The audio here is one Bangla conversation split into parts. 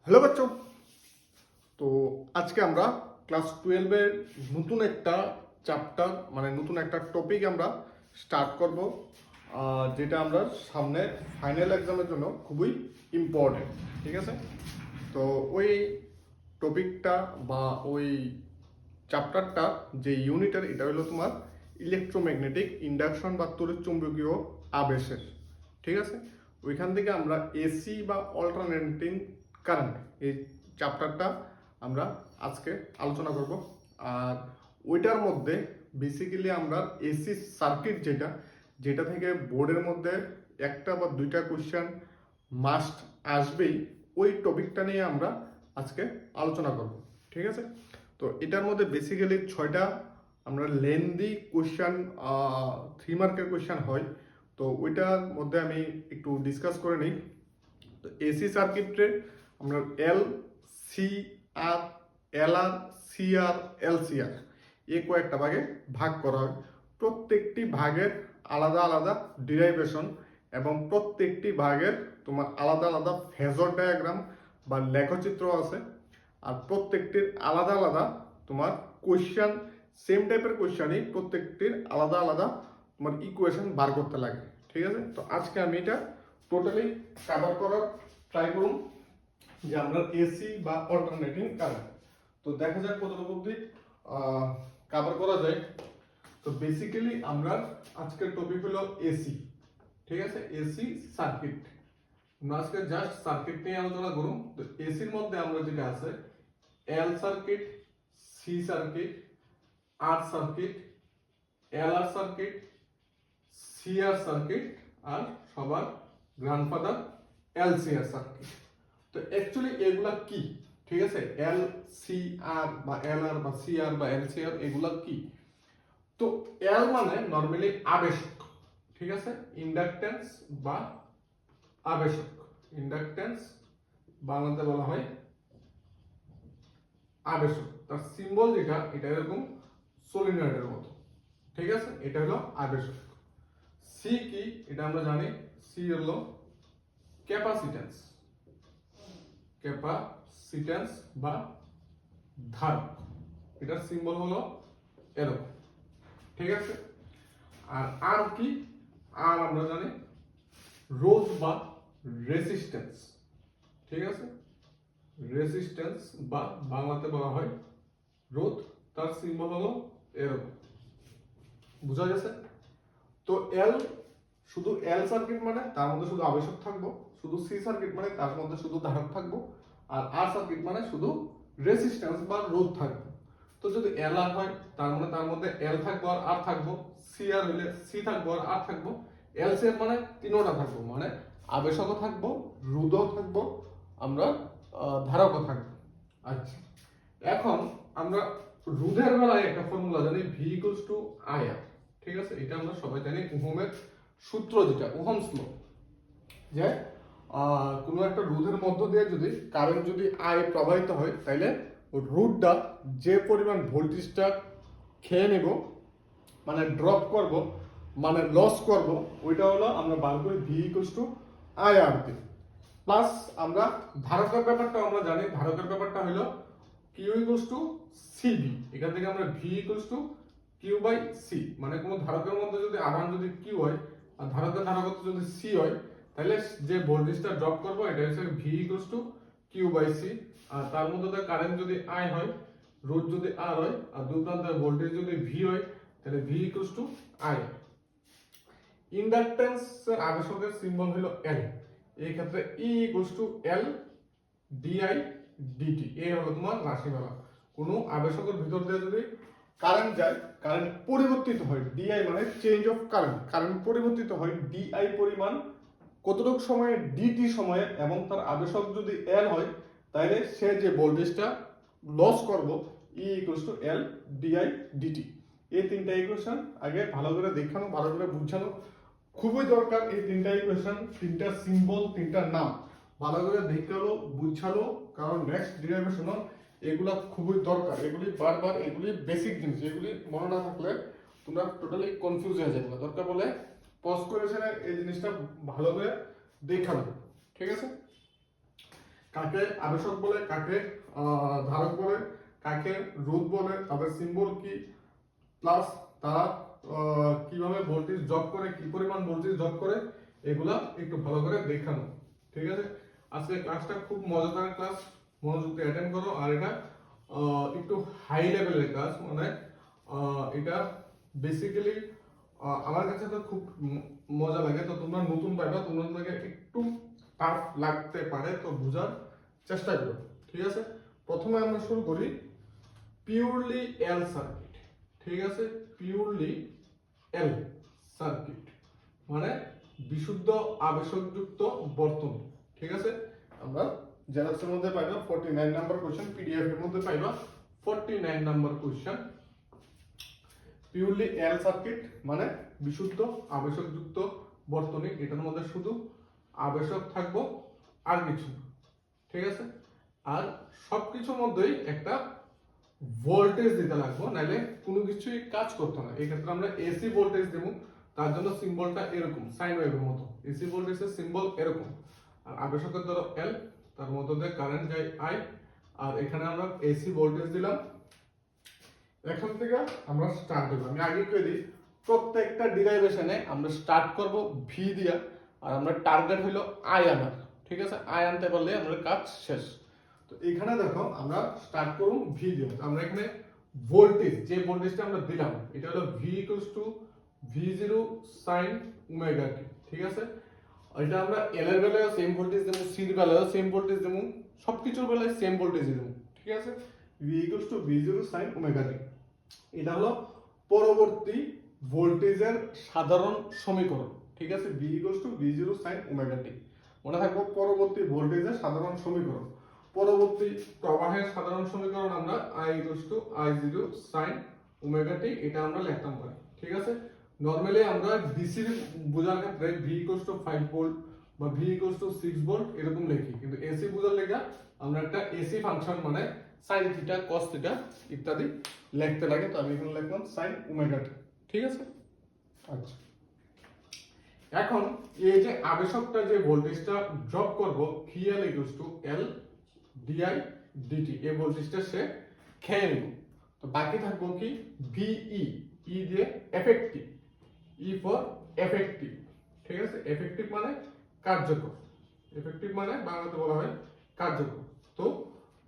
হ্যালো বাচ্চা। তো আজকে আমরা ক্লাস 12-এর নতুন একটা চ্যাপ্টার নতুন একটা টপিক আমরা স্টার্ট করব, যেটা আমরা সামনে ফাইনাল এক্সামের জন্য খুবই ইম্পর্টেন্ট। ঠিক আছে, তো ওই টপিকটা বা ওই চ্যাপ্টারটা যে ইউনিটের, এটা হলো তোমার ইলেকট্রোম্যাগনেটিক ইন্ডাকশন বা তড়িৎচুম্বকীয় আবেশের। ঠিক আছে, ওইখান থেকে আমরা এসি বা অল্টারনেটিং কারেন্ট এই চ্যাপ্টারটা আমরা আজকে আলোচনা করব। আর ওইটার মধ্যে বেসিক্যালি আমরা এসি সার্কিট যেটা থেকে বোর্ডের মধ্যে একটা বা দুইটা কোশ্চেন মাস্ট আসবেই, ওই টপিকটা নিয়ে আমরা আজকে আলোচনা করব। ঠিক আছে, তো এটার মধ্যে বেসিক্যালি 6টা আমরা লেন্দি কোশ্চেন, 3 মার্কের কোশ্চেন হয়। তো ওইটার মধ্যে আমি একটু ডিসকাস করে নিই। তো এসি সার্কিটে আমরা এল, সি আর, এল আর, সি আর, এল সি আর এই কয়েকটা ভাগে ভাগ করা হয়। প্রত্যেকটি ভাগের আলাদা আলাদা ডিরাইভেশন এবং প্রত্যেকটি ভাগের তোমার আলাদা আলাদা ফেজর ডায়াগ্রাম বা লেখচিত্র আছে। আর প্রত্যেকটির আলাদা আলাদা তোমার কোয়েশ্চেন, সেম টাইপের কোয়েশ্চেনই প্রত্যেকটির আলাদা আলাদা তোমার ইকুয়েশন বার করতে লাগে। ঠিক আছে, তো আজকে আমি এটা টোটালি কভার করার ট্রাই করুন যে আমরা এসি বা অল্টারনেটিং কারেন্ট। তো দেখা যাক কতটুকু অবধি কভার করা যায়। তো বেসিক্যালি আমরা আজকের টপিক হলো এসি। ঠিক আছে, এসি সার্কিট। আমরা আজকে জাস্ট সার্কিট নিয়ে আলোচনা করুন। তো এসির মধ্যে আমরা যেটা আছে এল সার্কিট, সি সার্কিট, আর সার্কিট, এল আর সার্কিট, সি আর সার্কিট, আর সবার গ্র্যান্ডফাদার এলসিআর সার্কিট। তো অ্যাকচুয়ালি এগুলা কি? ঠিক আছে, এল সি আর বা এল আর বা সি আর বা এলসিআর এগুলা কি? তো এল মানে নরমালি আবেশক। ঠিক আছে, ইন্ডাকটেন্স বা আবেশক। ইন্ডাকটেন্স বাংলাতে বলা হয় আবেশক। তার সিম্বল যেটা, এটা এরকম সলিনয়েডের মতো। ঠিক আছে, এটা হলো আবেশক। সি কি এটা আমরা জানি, সি হলো ক্যাপাসিট্যান্স। ক্যাপাসিট্যান্স বা ধারক, এটার সিম্বল হলো এরকম। ঠিক আছে, আর আর কি? আর আমরা জানি রোধ বা রেসিস্ট্যান্স। ঠিক আছে, রেসিস্ট্যান্স বা বাংলাতে বলা হয় রোধ, তার সিম্বল হলো এরকম। বুঝা গেছে? তো এল, শুধু এল সার্কিট মানে তার মধ্যে শুধু আবেশক থাকবো, শুধু সি সার্কিট মানে তার মধ্যে শুধু ধারক থাকবো, আর আর সার্কিট মানে শুধু রেসিস্ট্যান্স বা রোধ থাকবে। তো যদি এল আর হয় তার মানে তার মধ্যে এল থাকবো আর আর থাকবো, সি আর হলে সি থাকবো আর আর থাকবো, এল সি আর মানে তিনোটা থাকবো, মানে আবেশকও থাকবো, রোধও থাকবো, আমরা ধারকও থাকবো। আচ্ছা, এখন আমরা রোধের বেলায় একটা ফর্মুলা জানি, ভি ইকুয়ালস টু আই আর। ঠিক আছে, এটা আমরা সবাই জানি, ওহমের সূত্র, যেটা ওহমস ল, যে কোনো একটা রোধের মধ্য দিয়ে যদি কারেন্ট যদি আই প্রবাহিত হয়, তাইলে রোধটা যে পরিমাণ ভোল্টেজটা খেয়ে নেব, মানে ড্রপ করব, মানে লস করব, ওইটা হলো আমরা বার করি ভি ইকুয়ালস টু আই আর দিয়ে। প্লাস আমরা ধারকের ব্যাপারটা আমরা জানি, ধারকের ব্যাপারটা হলো কিউ ইকুয়ালস টু সিবি। এখান থেকে আমরা V equals to Q by C, মানে কোনো ধারকের মধ্যে যদি আধান যদি কিউ হয় আর ধারকের ধারকত্ব যদি সি হয়, তাহলে যে ভোল্টেজটা ড্রপ করব এটা হচ্ছে V equals to Q by C. আর তার মধ্যে কারেন্ট যদি আই হয়, রোধ যদি আর হয়, আর দুই প্রান্তের ভোল্টেজ যদি ভি হয়, তাহলে ভি ইকুয়ালস টু আই। ইন্ডাকটেন্সের আবেশকের সিম্বল হলো এল। এই ক্ষেত্রে E equals to L DI d t. এই হলো তোমার রাশিমালা। কোনো আবেশকের ভিতর দিয়ে যদি কারেন্ট যায়, কারেন্ট পরিবর্তিত হয়, ডিআই মানে চেঞ্জ অফ কারেন্ট, কারেন্ট পরিবর্তিত হয় ডিআই পরিমাণ কতটুকু সময়ে, ডিটি সময়ে, এবং তার আবেশক যদি এল হয়, তাহলে সে যে ভোল্টেজটা লস করব, E equals to L DI d t. এই তিনটা ইকুয়েশন আগে ভালো করে দেখানো, ভালো করে বুঝানো খুবই দরকার। এই তিনটা ইকুয়েশন, তিনটা সিম্বল, তিনটা নাম ভালো করে দেখালো, বুঝালো, কারণ নেক্সট ডেরিভেশন এগুলা খুবই দরকার। এগুলি বারবার, এগুলি বেসিক জিনিস, এগুলি মনে না থাকলে তোমরা টোটালি কনফিউজ হয়ে যাবে। দরকার বলে পজ করে এই জিনিসটা ভালো করে দেখানো। ঠিক আছে, কাকে আবেশক বলে, কাকে ধারক বলে, কাকে রোধ বলে, তাদের সিম্বল কি, প্লাস তারা কিভাবে ভোল্টেজ ড্রপ করে, কি পরিমাণ ভোল্টেজ ড্রপ করে, এগুলা একটু ভালো করে দেখানো। ঠিক আছে, আজকে ক্লাসটা খুব মজাদার ক্লাস, মনোযোগ দিয়ে অ্যাটেন্ড করো। আর এটা একটু হাই লেভেলের ক্লাস, মানে এটা বেসিক্যালি আমার কাছে তো খুব মজা লাগে। তো তোমরা নতুন পাইবা, তোমাদেরকে একটু টাফ লাগতে পারে, তো বোঝার চেষ্টা করো। ঠিক আছে, প্রথমে আমরা শুরু করি পিওরলি এল সার্কিট। ঠিক আছে, পিওরলি এল সার্কিট মানে বিশুদ্ধ আবেশকযুক্ত বর্তনী। ঠিক আছে, আমরা জেরক্সের মধ্যে পাইবা 49 নাম্বার কোশ্চেন, পিডিএফ এর মধ্যে পাইবা 49 নাম্বার কোশ্চেন। পিওরলি এল সার্কিট মানে বিশুদ্ধ আবেশকযুক্ত বর্তনী, এটার মধ্যে শুধু আবেশক থাকবো আর কিছু না। ঠিক আছে, আর সবকিছুর মধ্যেই একটা ভোল্টেজ দিতে লাগবো, নাহলে কোনো কিছুই কাজ করতো না। এই ক্ষেত্রে আমরা এসি ভোল্টেজ দেবো, তার জন্য সিম্বলটা এরকম সাইন ওয়েভের মতো। এসি ভোল্টেজের সিম্বল এরকম, আর আবেশকের ধরো এল, তার মধ্যে দিয়ে কারেন্ট যায় আই, আর এখানে আমরা এসি ভোল্টেজ দিলাম। এখন থেকে আমরা স্টার্ট দেবো। আমি আগে কই দিই, প্রত্যেকটা ডিরাইভেশনে আমরা স্টার্ট করব ভি দিয়া, আর আমরা টার্গেট হলো আই আনা। ঠিক আছে, আই আনতে পারলে আমাদের কাজ শেষ। তো এখানে দেখো আমরা স্টার্ট করব ভি দিয়ে। আমরা এখানে ভোল্টেজ, যে ভোল্টেজটা আমরা দিলাম, এটা হলো V equals to v0 sin omega টি। ঠিক আছে, এটা আমরা এল এর বেলায় সেম ভোল্টেজ দেবো, সি এর বেলায় সেম ভোল্টেজ দেবো, সবকিছুর বেলায় সেম ভোল্টেজ দেবো। ঠিক আছে, v equals to v0 sin omega T. এটা হলো পরবর্তী ভোল্টেজের সাধারণ সমীকরণ। ঠিক আছে, v equals to v0 sin omega T. মনে থাকবো পরবর্তী ভোল্টেজের সাধারণ সমীকরণ। পরবর্তী প্রবাহের সাধারণ সমীকরণ আমরা i equals to i0 sin omega T, এটা আমরা লিখতাম পারি। ঠিক আছে, নরমালি আমরা ডিসি বোঝার ক্ষেত্রে v ইকুয়ালস টু 5 ভোল্ট বা v ইকুয়ালস টু 6 ভোল্ট এরকম লিখি, কিন্তু এসি বোঝার লেগে আমরা একটা এসি ফাংশন মানে sin থিটা cos থিটা ইত্যাদি লিখতে লাগে। তো আমি এখানে লিখলাম sin ওমেগা টি। ঠিক আছে, আচ্ছা এখন এই যে আবেশকটা যে ভোল্টেজটা ড্রপ করব VL equals to L DI DT, এই ভোল্টেজটা সে খেয়ে নিব। তো বাকি থাকবো কি VE, ই দিয়ে এফেক্টিভ, ই ফর এফেক্টিভ। ঠিক আছে, এফেক্টিভ মানে কার্যকর, এফেক্টিভ মানে বাংলাতে বলা হয় কার্যকর। তো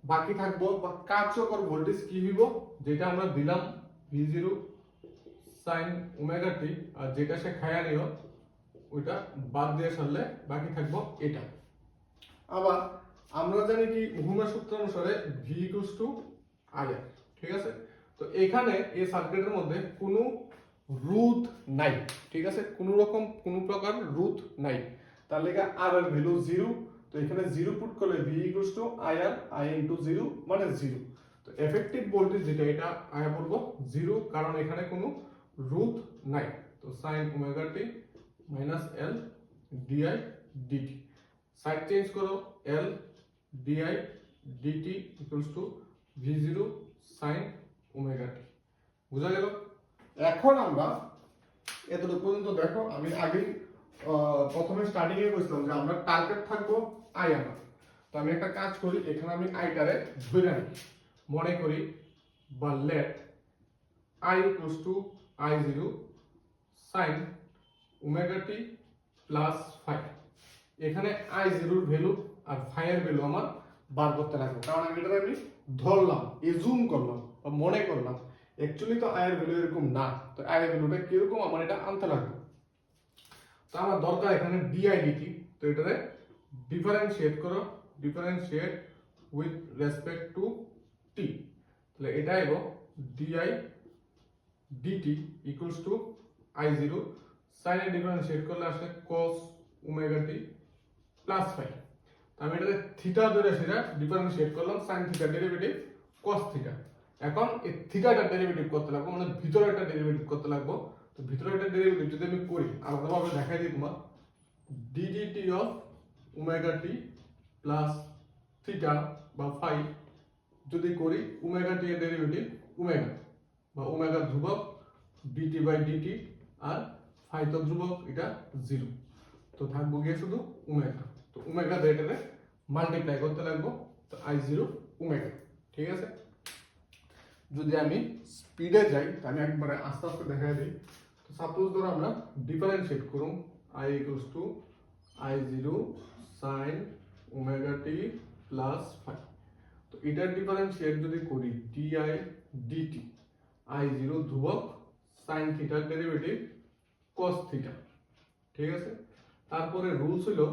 বাকি থাকবো বা কার্যকর ভোল্টেজ কি হইব, যেটা আমরা দিলাম V0 sin ওমেগা টি, আর যেটা সে খায়া নিও ওইটা বাদ দিয়ে সারলে বাকি থাকবো এটা। আবার আমরা জানি কি ওহমের সূত্র অনুসারে V ইকুয়ালস টু IR। ঠিক আছে, তো এখানে এই সার্কিটের মধ্যে কোনো রোধ নাই। ঠিক আছে, কোনো রকম কোনো প্রকার রোধ নাই, তার লেগে R এর ভ্যালু 0। তো এখানে 0 পুট করলে V equals two IR, I into 0 মানে 0। তো এফেক্টিভ ভোল্টেজ যেটা, এটা আয়া পড়বো 0, কারণ এখানে কোনো রোধ নাই। তো sin ওমেগা টি minus L DI DT, side change করো, L DI DT equals to V0 sin omega T. বুঝা গেল? এখন আমরা এতটুকু পর্যন্ত দেখো, আমি আগে প্রথমে স্টার্টিং এ বলছিলাম যে আমরা টার্গেট থাকবো আই আনা। তো আমি একটা কাজ করি, এখানে আমি আইটারে ধরে নিই, মনে করি বা let I equals to I0 sin omega T plus 5। এখানে I0 এর ভ্যালু আর ফাই এর ভ্যালু আমার বার করতে লাগবে, কারণ আমি এটা আমি ধরলাম, এজুম করলাম বা মনে করলাম। অ্যাকচুয়ালি তো আই এর ভ্যালু এরকম না, তো আই এর ভ্যালুটা কিরকম আমার এটা আনতে লাগবে। তো আমার দরকার এখানে DI DT। তো এটারে ডিফারেন্সিয়েট করো, differentiate with respect to t। তাহলে এটা আইবো DI DT equals to I0 sin এর ডিফারেন্সিয়েট করলে আসে cos ওমেগা টি প্লাস 5। তো আমি এটাকে থিটা ধরে সেটা ডিফারেন্সিয়েট করলাম, sin theta derivative cos theta. এখন এই থিটাটা ডেরিভেটিভ করতে লাগবো, মানে ভিতরে একটা ডেরিভেটিভ করতে লাগবো। তো ভিতরে একটা ডেরিভেটিভ যদি আমি করি, আলাদাভাবে দেখাই দিই তোমার, ddt of omega T plus theta বা ফাই যদি করি, ওমেগা টি এর ডেরিভেটিভ ওমেগা বা ওমেগা ধ্রুবক dt বাই dt, আর ফাই তো ধ্রুবক, এটা 0। তো থাকবো গিয়ে শুধু ওমেগা। তো ওমেগা দিয়ে এটাকে মাল্টিপ্লাই করতে লাগবো, তো আই জিরো ওমেগা। ঠিক আছে, যদি আমি স্পিডে যাই তো আমি একবারে আস্তে আস্তে দেখা দিই। তো সাপোজ ধরো আমরা ডিফারেন্সিয়েট করুন, I equals to I zero sine omega T plus five. তো এটার ডিফারেন্সিয়েট যদি করি d I d t, I zero ধ্রুবক সাইন থিটার ডেরিভেটিভ কস থিটা। ঠিক আছে, তারপরে রুলস হলো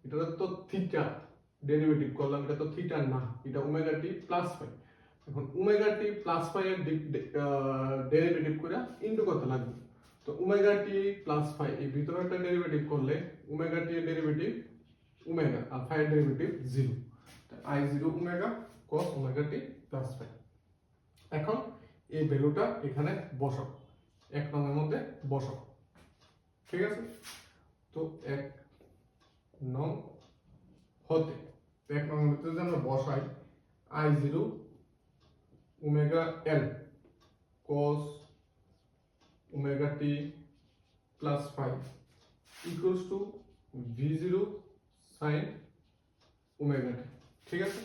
এটা তো থিটা ডেরিভেটিভ করলাম, এটা তো থিটা না, এটা ওমেগা টি প্লাস ফাইভ। এখন ওমেগা টি প্লাস ফাইভ এর ডেরিভেটিভ করে ইনটু করতে লাগবে। তো ওমেগা টি প্লাস ফাইভ এই ভিতরে একটা ডেরিভেটিভ করলে ওমেগা টি এর ডেরিভেটিভ ওমেগা আর ফাইভ এর derivative zero. I zero omega cos omega T plus five. এখন এই ভ্যালুটা এখানে বসাও, এক নংয়ের মধ্যে বসাও। ঠিক আছে, তো এক নং হতে এক নং হতে যদি আমরা বসাই I zero omega L cos omega T plus five equals to V zero sine omega টি। ঠিক আছে,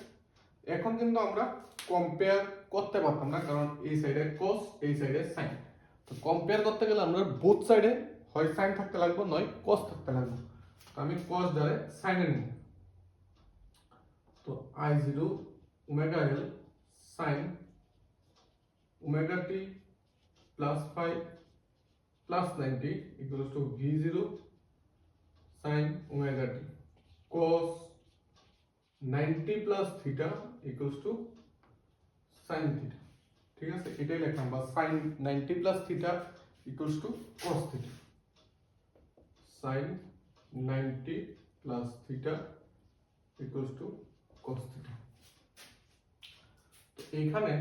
এখন কিন্তু আমরা কম্পেয়ার করতে পারতাম না, কারণ এই সাইডে cos এই সাইডে সাইন। তো কম্পেয়ার করতে গেলে আমরা বোথ সাইডে হয় সাইন থাকতে লাগবে নয় cos থাকতে লাগবে। তো আমি cos দ্বারা সাইনে নিব। তো I zero omega L sine omega T plus five plus 90 equals to V zero sine omega T cos 90 plus theta equals to sine theta. ঠিক আছে, এটাই লিখলাম, বা sine 90 plus theta equals to cos থিটা। Sine 90 plus theta equals to cos theta. তো এইখানে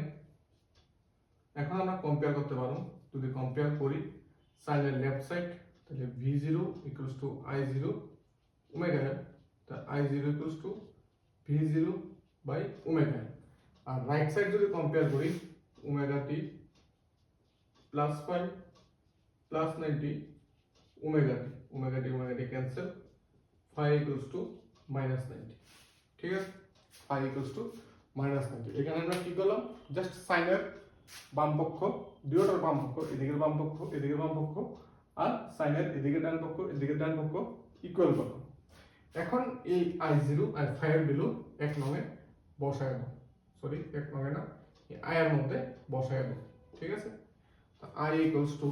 এখন আমরা কম্পেয়ার করতে পারবো। যদি কম্পেয়ার করি সাইনের লেফট সাইড, তাহলে V zero equals to I zero omega L, তা I zero equals to V zero by omega L. আর রাইট সাইড যদি কম্পেয়ার করি omega T plus five plus 90 omega T cancel, five equals to minus 90। ঠিক আছে, ফাইভ ইকুয়ালস টু মাইনাস 90। এখানে আমরা কি করলাম, জাস্ট সাইনের বাম পক্ষ দুটোর বাম পক্ষ, এদিকের বাম পক্ষ এদিকের বাম পক্ষ, আর সাইনের এদিকে ডান পক্ষ এদিকে ডান পক্ষ ইকুয়াল করলাম। এখন এই আই জিরো আর ফাইভ ভ্যালু এক নঙে বসায় দাও, সরি এক নঙে না, এই আই এর মধ্যে বসায় দাও। ঠিক আছে, I equals to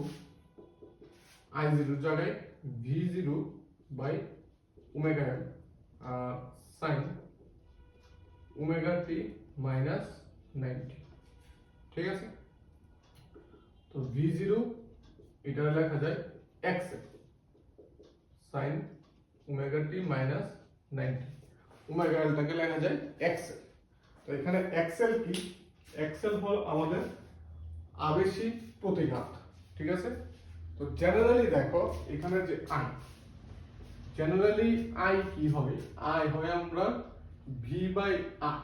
I zero জায়গায় V zero by omega L sine omega T minus 90। ঠিক আছে, তো ভি জিরো এটা লেখা যায় এক্স সাইন ওমেগা টি মাইনাস 90, ওমেগা এলটাকে লেখা যায় এক্স। তো এখানে এক্সএল কি, এক্সএল হল আমাদের আবেশিক প্রতিঘাত। ঠিক আছে, তো জেনারেলি দেখো এখানে যে আই, জেনারেলি আই কি হবে, আই হয় আমরা ভি বাই আর,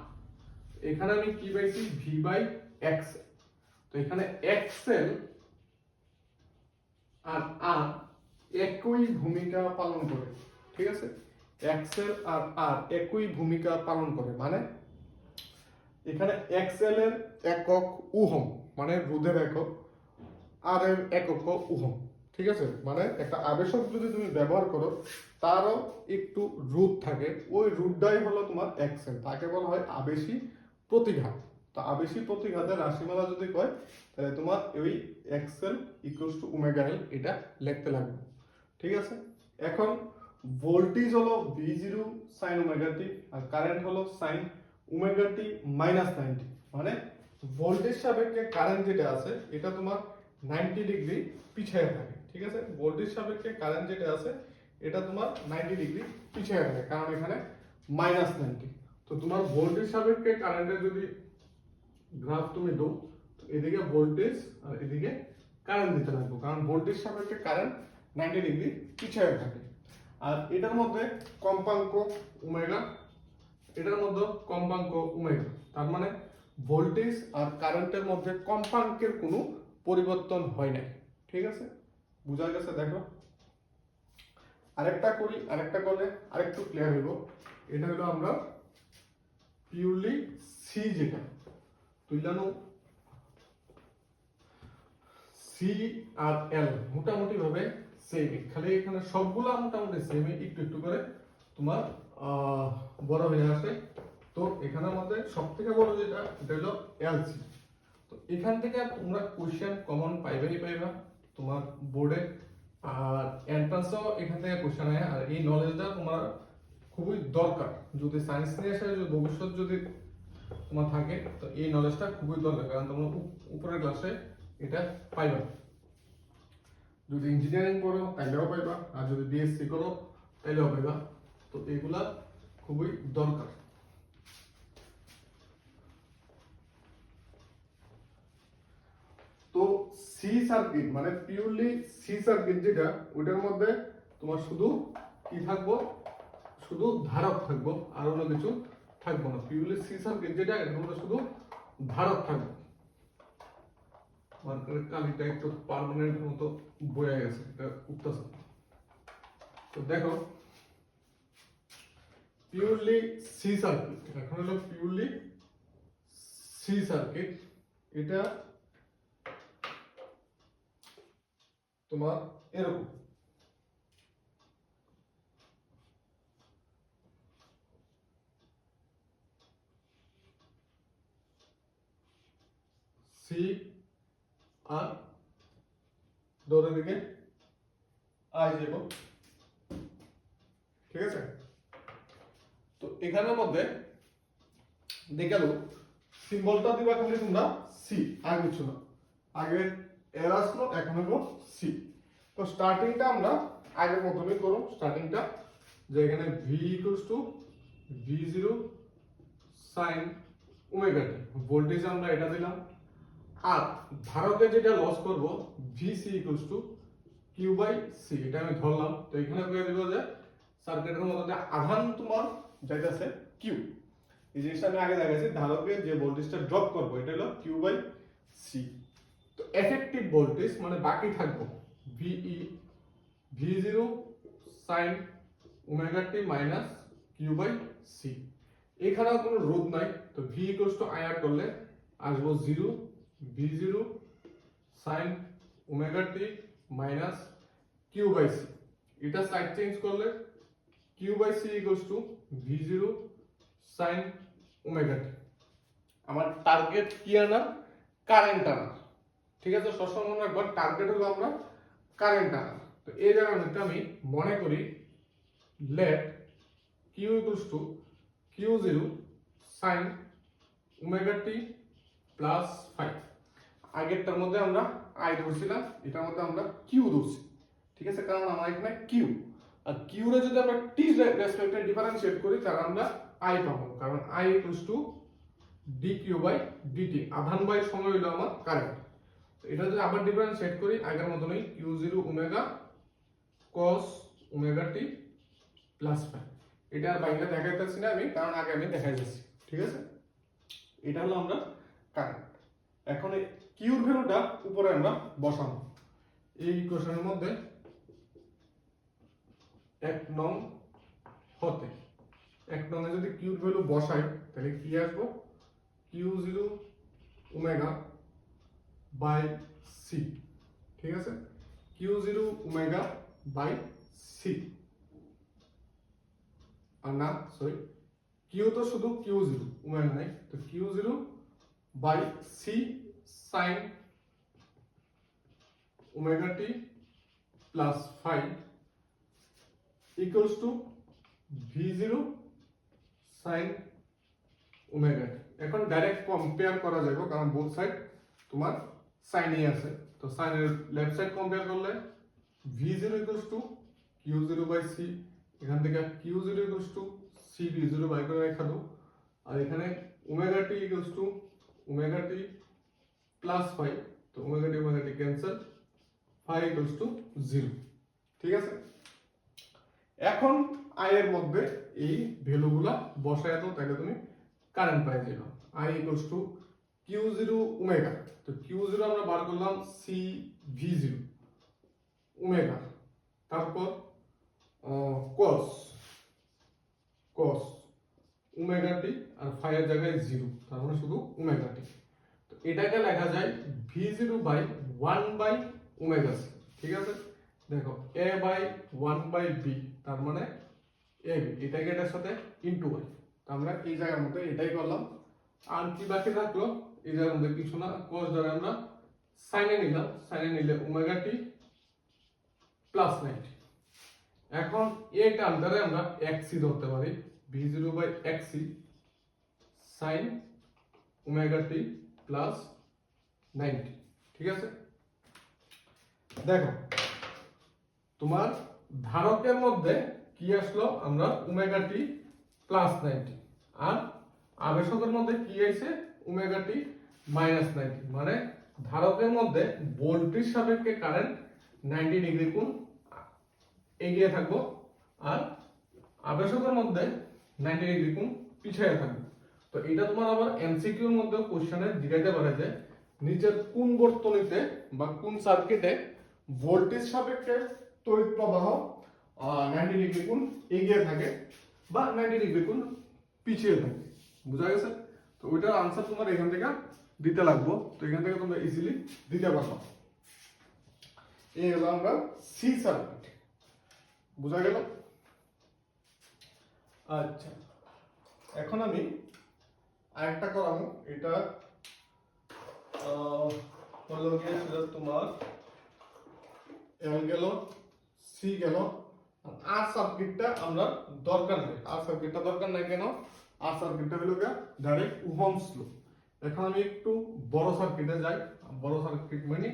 এখানে আমি কি পাইছি ভি বাই এক্স। তো এখানে এক্সএল আর আর একই ভূমিকা পালন করে। ঠিক আছে, এক্সএল আর আর একই ভূমিকা পালন করে, মানে এখানে এক্সএল এর একক ওহম মানে রোধের একক, আর এর একক ওহম। ঠিক আছে, মানে একটা আবেশক যদি তুমি ব্যবহার করো তারও একটু রোধ থাকে, ওই রোধটাই হলো তোমার এক্সএল, তাকে বলা হয় আবেশী প্রতিঘাত। তো আবেশী প্রতিঘাতের রাশিমালা যদি কয় তাহলে তোমার ওই এক্সএল ইকুয়ালস টু ওমেগা এল এটা লিখতে লাগবে। ঠিক আছে, এখন ভোল্টেজ হলো ভি জিরো সাইন ওমেগা টি আর কারেন্ট হলো সাইন ওমেগা টি মাইনাস 90, মানে ভোল্টেজ সাপেক্ষে কারেন্ট যেটা আছে এটা তোমার 90 ডিগ্রি পিছিয়ে থাকে। ঠিক আছে, ভোল্টেজ সাপেক্ষে কারেন্ট যেটা আছে এটা তোমার 90 ডিগ্রি পিছিয়ে থাকে, কারণ এখানে মাইনাস 90। তো তোমার ভোল্টেজ সাপেক্ষে কারেন্টের যদি গ্রাফ তুমি দাও, এদিকে ভোল্টেজ আর এদিকে কারেন্ট দিতে লাগবে, কারণ ভোল্টেজ সাপেক্ষে কারেন্ট 90 ডিগ্রি পিছিয়ে থাকে। আর এটার মধ্যে কম্পাঙ্ক ওমেগা, এটার মধ্যে কম্পাঙ্ক ওমেগা, তার মানে ভোল্টেজ আর কারেন্টের মধ্যে কম্পাঙ্কের কোনো পরিবর্তন হয় না। ঠিক আছে, বুঝা গেছে? দেখো আরেকটা করি, আরেকটা করলে আরেকটু ক্লিয়ার হইব। এটা হলো আমরা পিওরলি সি যেটা তুইলানো সি আর এল মোটামুটি ভাবে সেম, খালি এখানে সবগুলা মোটামুটি সেম, একটু একটু করে তোমার বড় হয়ে আসে। তো এখানের মধ্যে সব থেকে বড় যেটা এটা হলো এলসি। তো এখান থেকে তোমরা কোশ্চেন কমন পাইবা তোমার বোর্ডে, আর এন্ট্রান্সও এখান থেকে কোশ্চেন হয়। আর এই নলেজটা তোমার খুবই দরকার যদি সায়েন্স নিয়ে আসে, যদি ভবিষ্যৎ যদি তোমার থাকে, তো এই নলেজটা খুবই দরকার, কারণ তোমরা উপরের ক্লাসে এটা পাইবা। যদি ইঞ্জিনিয়ারিং করো তাইলেও পাইবা, আর যদি বিএসসি করো তাইলেও পাইবা। তো এগুলা খুবই দরকার। তো সি সার্কিট মানে পিওরলি সি সার্কিট যেটা, ওটার মধ্যে তোমার শুধু কি থাকবো, শুধু ধারক থাকবো, আর অন্য কিছু থাকবো না। পিওরলি সি সার্কিট যেটা, এর মধ্যে শুধু ধারক থাকবে। মার্কারের কালিটা একটু পার্মানেন্ট মতো বয়ে গেছে, এটা উঠতেছে। তো দেখো পিওরলি সি সার্কিট, এখন হলো পিওরলি সি সার্কিট। এটা তোমার এরকম, সি আর দৌড়ের দিকে আই যাব, ঠিক আছে। তো এখানের মধ্যে দেখাল সিম্বলটা দিবা খালি তোমরা সি, আর কিছু না। আগে এর আসলো, এখন হলো সি। তো স্টার্টিংটা আমরা আগের মতনই করব। স্টার্টিংটা যে এখানে V equals to v0 sin omega t, voltage আমরা এটা দিলাম। আর ধারকে যেটা লস করব V C equals to Q by C, এটা আমি ধরলাম। তো এখানে কয়ে দিব যে সার্কিটের মধ্যে আধান তোমার যাইতেছে কিউ, এই জিনিসটা আমি আগে দেখাইছি। ধারকে যে ভোল্টেজটা ড্রপ করব এটা হলো কিউ বাই সি। তো এফেক্টিভ ভোল্টেজ মানে বাকি থাকবো ভিই v0 sin omega T minus Q by C. এখানেও কোনো রোধ নাই, তো ভি ইকুয়ালস টু আইআর করলে আসবো 0 v0 sin omega T minus Q by C. এটা সাইড চেঞ্জ করলে Q by C equals to v0 sin omega T. আমার টার্গেট কি আনা, কারেন্ট আনা, ঠিক আছে। সবসময় মনে রাখবো টার্গেট হলো আমরা কারেন্ট আনা। তো এই জায়গার মধ্যে আমি মনে করি let Q equals to q0 sin omega T plus 5। আগেরটার মধ্যে আমরা আই ধরছিলাম, এটার মধ্যে আমরা কিউ ধরছি, ঠিক আছে। কারণ আমার এখানে কিউ, আর কিউ রে যদি আমরা টি রেসপেক্টে ডিফারেন্সিয়েট করি তাহলে আমরা আই পাবো, কারণ I equals to d Q by d t, আধান বাই সময় হলো আমার কারেন্ট। এটা যদি আবার ডিফারেন্সিয়েট করি আগের মতনই q0 ওমেগা cos ওমেগা টি প্লাস 5। এটা আর বাইরে দেখাইতেছি না আমি, কারণ আগে আমি দেখাই যাচ্ছি, ঠিক আছে। এটা হলো আমরা কারেন্ট। এখন এই কিউর ভ্যালুটা উপরে আমরা বসাবো এই ইকুয়েশনের মধ্যে 1 নং হতে। 1 নং এ যদি কিউর ভ্যালু বসাই তাহলে কি আসবো, q0 ওমেগা বাই সি, ঠিক আছে। q0 ওমেগা বাই সি, আর না সরি, কিউ তো শুধু q0 ওমেগা নাই, তো q0 by C sin omega T plus 5 equals to v0 sin omega T. এখন ডাইরেক্ট কম্পেয়ার করা যাবে, কারণ বোথ সাইড তোমার সাইনই আছে। তো সাইনের লেফট সাইড কম্পেয়ার করলে v0 equals to q0 by C, এখান থেকে q0 equals to C v0 by করে রেখা দাও। আর এখানে omega t equals to omega T plus 5, তো omega t cancel, 5 equals two 0, ঠিক আছে। এখন আই এর মধ্যে এই ভ্যালুগুলা বসায় দাও, তাহলে তুমি কারেন্ট পাই যাবে। I equals to q0 omega, তো q0 আমরা বার করলাম সি v0 ওমেগা, তারপর cos ওমেগা টি আর ফাই এর জায়গায় 0, তার মানে শুধু ওমেগা টি। তো এটাকে লেখা যায় v0 by 1 by omega C. ঠিক আছে, দেখো a বাই 1 বাই b, তার মানে a b, এটাকে এটার সাথে ইনটু y। তো আমরা এই জায়গার মধ্যে এটাই করলাম। আর কি বাকি থাকলো, এই জায়গার মধ্যে কিছু না, cos ধরে আমরা সাইনে নিলাম, সাইনে নিলে ওমেগা টি প্লাস 90। এখন এই টার্মটারে আমরা xc ধরতে পারি, v0 by xc sin omega T plus 90। ঠিক আছে, দেখো তোমার ধারকের মধ্যে কি আসলো, আমরা ওমেগা টি প্লাস 90, আর আবেশকের মধ্যে কি আছে, ওমেগা টি মাইনাস 90। মানে ধারকের মধ্যে ভোল্টেজ সাপেক্ষে কারেন্ট 90 ডিগ্রি কোণ এগিয়ে থাকবো, আর আবেশকের মধ্যে 90 ডিগ্রি কোণ পিছিয়ে থাকবো। তো এটা তোমার আবার এমসিকিউর মধ্যে কোশ্চেনে জিজ্ঞাসা করে যে নিচের কোন বর্তনীতে বা কোন সার্কিটে ভোল্টেজ সাপেক্ষে তড়িৎ প্রবাহ 90 ডিগ্রি কোণ এগিয়ে থাকে বা 90 ডিগ্রি কোণ পিছিয়ে থাকে। বুঝা গেছে? তো ওইটার আনসার তোমার এখান থেকে দিতে লাগবো। তো এখান থেকে তোমরা ইজিলি দিতে পারো। এই হলো আমরা সি সার্কিট। বুঝা গেল? আচ্ছা, এখন আমি আরেকটা করাবো। এটা হলো গিয়ে সেটা তোমার এল গেল, সি গেল, আর সার্কিটটা আমরা দরকার নেই। আর সার্কিটটা দরকার নাই কেন? আর সার্কিটটা হলো গিয়ে ডাইরেক্ট ওহমস ল। এখন আমি একটু বড় সার্কিটে যাই। বড় সার্কিট মানে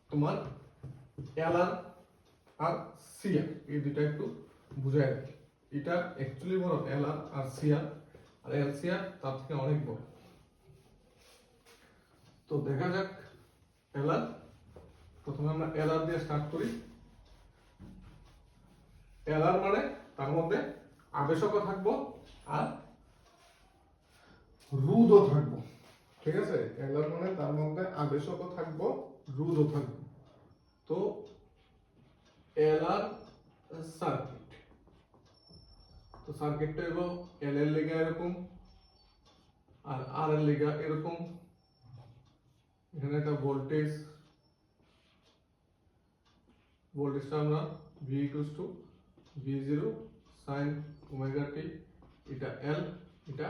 তোমার এল আর সি আর, এই দুইটা একটু বুঝাই রাখি। এটা অ্যাকচুয়ালি বড় এল আর সি আর এল সি আর তার থেকে অনেক বড়। তো দেখা যাক এল আর। প্রথমে আমরা এল আর দিয়ে স্টার্ট করি। এল আর মানে তার মধ্যে আবেশকও থাকবো আর রোধও থাকবো। ঠিক আছে, এল আর মানে তার মধ্যে আবেশকও থাকবো, রোধও থাকবো। তো এল আর সার্কিট, তো সার্কিটটা হলো এল এর লেগা এরকম আর আর এর লেগা এরকম। এখানে একটা ভোল্টেজটা আমরা V = V0 sin omega T, এটা L, এটা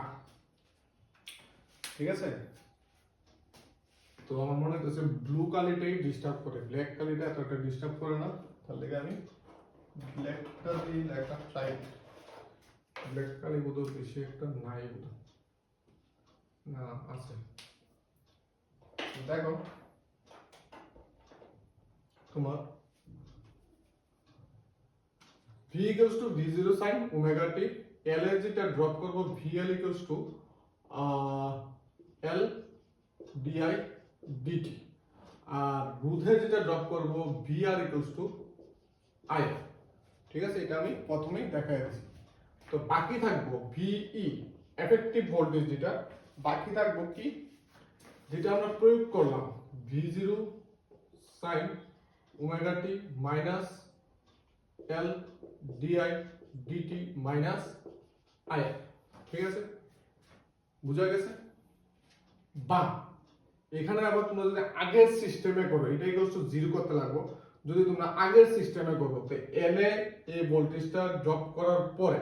R। ঠিক আছে, তো আমার মনে হচ্ছে ব্লু কালিটাই ডিস্টার্ব করে, ব্ল্যাক কালিটা এতটা ডিস্টার্ব করে না। তার লেগে আমি ব্ল্যাকটা দিয়ে লেখা ট্রাই। ব্ল্যাক কালি বোধহয় বেশি একটা নাই, বোধহয় না আছে। দেখো তোমার V = V0 sin ওমেগা টি, L এর যেটা ড্রপ করব VL = L di dt, আর রোধে যেটা ড্রপ করব VR = I। ঠিক আছে, এটা আমি প্রথমেই দেখাই দিয়েছি। তো বাকি থাকবো VE, এফেক্টিভ ভোল্টেজ যেটা বাকি থাকবো কি, যেটা আমরা প্রয়োগ করলাম V0 sin omega T minus L di dt minus I। ঠিক আছে, বুঝা গেছে? বা এখানে আবার তোমরা যদি আগের সিস্টেমে করো, এটা = 0 করতে লাগবো। যদি তোমরা আগের সিস্টেমে করো, তো এল এ এই ভোল্টেজটা ড্রপ করার পরে,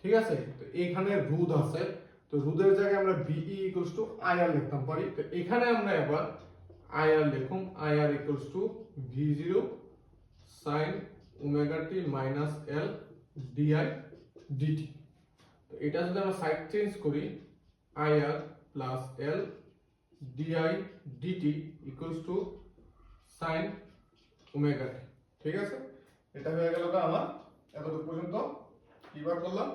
ঠিক আছে, তো এখানে রোধ আছে, তো রোধের জায়গায় আমরা VE = IR লিখতাম পারি। তো এখানে আমরা এবার IR লিখুম, IR = V0 sin ওমেগা টি মাইনাস L di dt। তো এটা যদি আমরা সাইড চেঞ্জ করি, IR plus L di dt = sin omega টি। ঠিক আছে, এটা হয়ে গেল আমার এতটুকু পর্যন্ত। কিবার করলাম?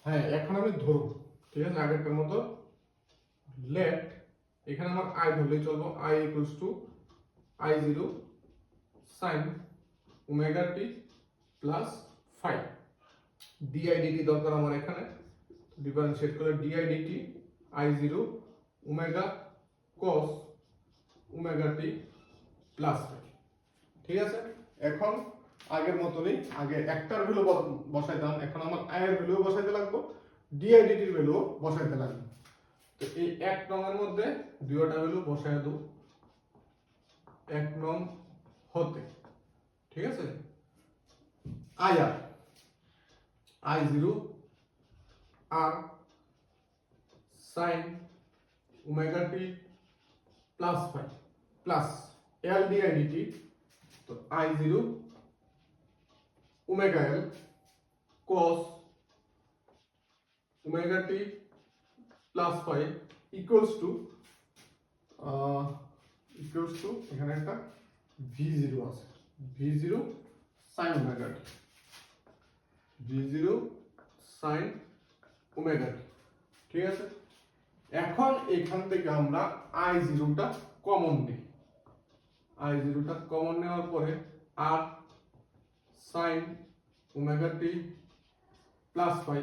হ্যাঁ, এখন আমি ধরব। ঠিক আছে, আগেরটার মতো লেট এখানে আমার I ধরলেই চলবো। I = I0 sin omega T plus 5 di dt দরকার আমার এখানে। ডিফারেন্সিয়েট করলে di dt I0 omega cos omega টি প্লাস 5। ঠিক আছে, এখন আগের মতনই, আগে একটার ভ্যালু বসাইতাম, এখন আমার আয়ের ভ্যালু বসাইতে লাগবো, ডিআইডিটির ভ্যালু বসাইতে লাগবে। তো এই 1 নং এর মধ্যে দুইটা ভ্যালু বসায় দেব 1 নং হতে, ঠিক আছে। I R I0 R sin omega টি plus phi plus L d I d t, তো I0 omega L cos omega T plus phi equals to এখানে একটা V0 আছে, V0 sin omega t, V0 sin omega টি, ঠিক আছে। এখন এখান থেকে আমরা I0 টা কমন নিই, I0 টা কমন নেওয়ার পরে আর sin omega T plus phi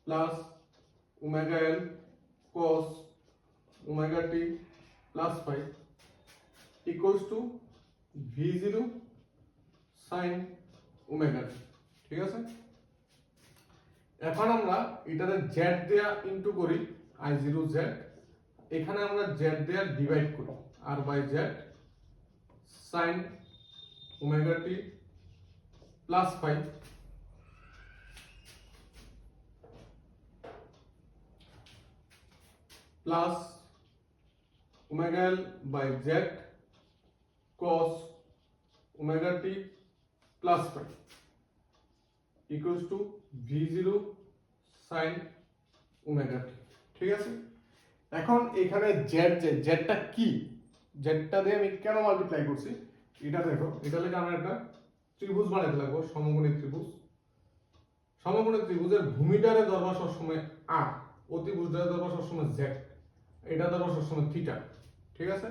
plus omega L cos omega T plus phi equals to V0 sin omega টি, ঠিক আছে। এখন আমরা এটাতে z দেয়া ইনটু করি I0 z, এখানে আমরা z দেয়া ডিভাইড করি r by z sin omega T plus phi plus omega L by z cos omega T plus phi equals to V0 sin omega টি, ঠিক আছে। এখন এখানে জেডটা কি, জেডটা দিয়ে আমি কেন মাল্টিপ্লাই করছি এটা দেখো। এটা লেগে আমরা একটা ত্রিভুজ বানাইতে লাগবো, সমকোণী ত্রিভুজ। সমকোণী ত্রিভুজের ভূমিটারে ধরবা সবসময় আর, অতিভুজটারে ধরবা সবসময় জেড, এটা ধরবা সবসময় থিটা, ঠিক আছে।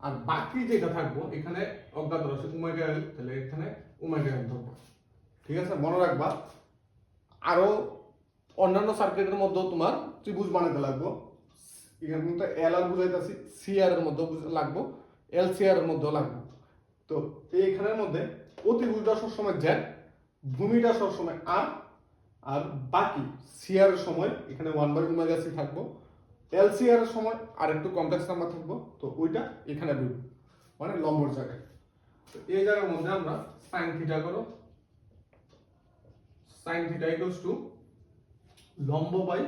আর বাকি যেটা থাকবো এখানে অজ্ঞাত রাশি ওমেগা এল, তাহলে এখানে ওমেগা এল ধরবো, ঠিক আছে। মনে রাখবা আরো অন্যান্য সার্কিটের মধ্যে তোমার ত্রিভুজ বানাতে লাগবো, এখানে কিন্তু এল আর বুঝাইতেছি, সি আর এর মধ্যে লাগবো, এল সি আর এর মধ্যেও লাগবো। তো এইখানের মধ্যে অতিভুজটা সবসময় জেড, ভূমিটা সবসময় আর, আর বাকি সি আর এর সময় এখানে 1/ওমেগা সি থাকবো, এল সি আর এর সময় আর একটু কমপ্লেক্স নাম্বার থাকবো, তো ওইটা এখানে বলবো মানে লম্বর জায়গায়। তো এই জায়গার মধ্যে আমরা সাইন থিটা করো, সাইন থিটা ইকুয়ালস টু লম্ব বাই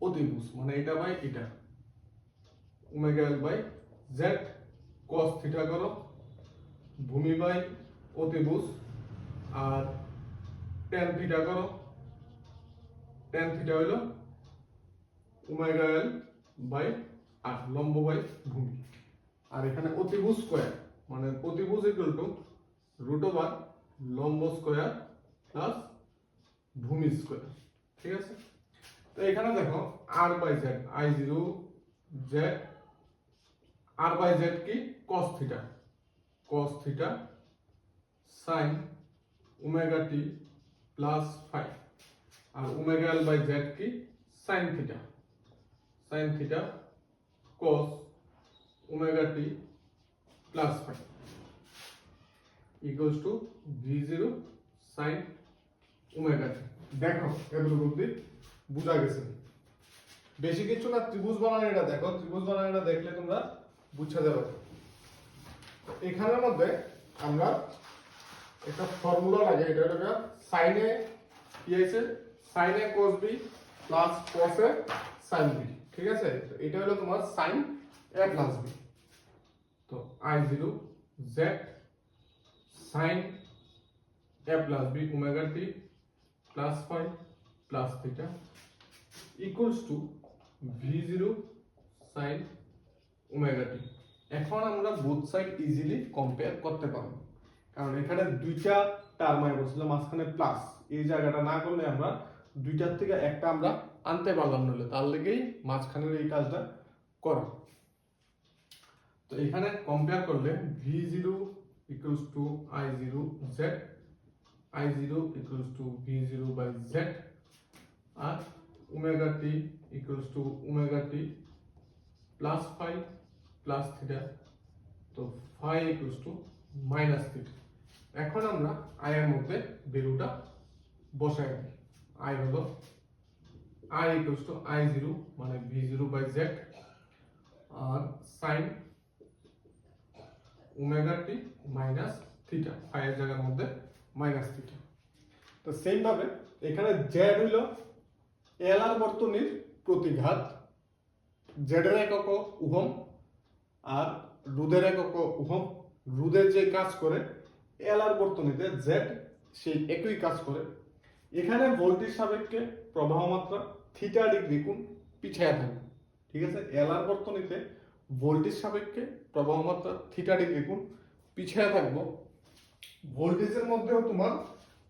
অতিভুজ, মানে এটা বাই এটা, omega L by Z cos theta করো, ভূমি বাই অতিভুজ, আর tan থিটা করো, tan থিটা হলো ওমেগা এল বাই আর, লম্ব বাই ভূমি। আর এখানে অতিভুজ স্কয়ার, মানে অতিভুজ ইকুয়াল টু রুট ওভার লম্ব স্কয়ার প্লাস ভূমি স্কয়ার, ঠিক আছে। তো এখানে দেখো r by z, I0 z, r by z কি cos থিটা sin ওমেগা টি প্লাস ফাই, আর ওমেগা এল বাই z কি sin theta cos omega T plus phi equals to V0 sin omega T. দেখো এগুলো বুদ্ধি বুঝা গেছে, বেশি কিছু না, ত্রিভুজ বানানো এটা দেখো, ত্রিভুজ বানানো এটা দেখলে তোমরা বুঝা যাবে। এখানের মধ্যে আমরা একটা ফর্মুলা লাগে, এটা হলো সাইনে কি আছে, সাইনে cos b plus cos a sin b, ঠিক আছে। তো এটা হলো তোমার sin a প্লাস b, তো I0 z sin a plus b omega t plus phi plus theta equals to V0 sin omega t। এখন আমরা বোথ সাইড ইজিলি কম্পেয়ার করতে পারবো, কারণ এখানে দুইটা টার্ম আমি বলছিলাম মাঝখানে প্লাস, এই জায়গাটা না করলে আমরা দুইটার থেকে একটা আমরা আনতে পারলাম না, তার লেগেই মাঝখানের এই কাজটা করা। তো এখানে কম্পেয়ার করলে V0 equals to I0 z, I0 equals to V0 by z, আর omega t equals to omega t plus phi plus theta, তো phi equals to minus theta. এখন আমরা আই এর মধ্যে ভ্যালুটা বসাই দিই। আই হলো I equals to I zero মানে ভি জিরো বাই জেড আর সাইন ওমেগা টি মাইনাস থিটা, ফাই এর জায়গার মধ্যে মাইনাস থিটা। তো সেম ভাবে এখানে জেড হইল এল আর বর্তনীর প্রতিঘাত, জেড এর একক ওহম আর রোধের একক ওহম। রোধের যে কাজ করে এল আর বর্তনীতে জেড সেই একই কাজ করে। এখানে ভোল্টেজ সাপেক্ষে প্রবাহ মাত্রা থিটা ডিগ্রি কোণ পিছায়া থাকে, ঠিক আছে। এল আর বর্তনীতে ভোল্টেজ সাপেক্ষে প্রবাহ মাত্রা থিটা ডিগ্রি কোণ পিছায়া থাকবো। ভোল্টেজের মধ্যেও তোমার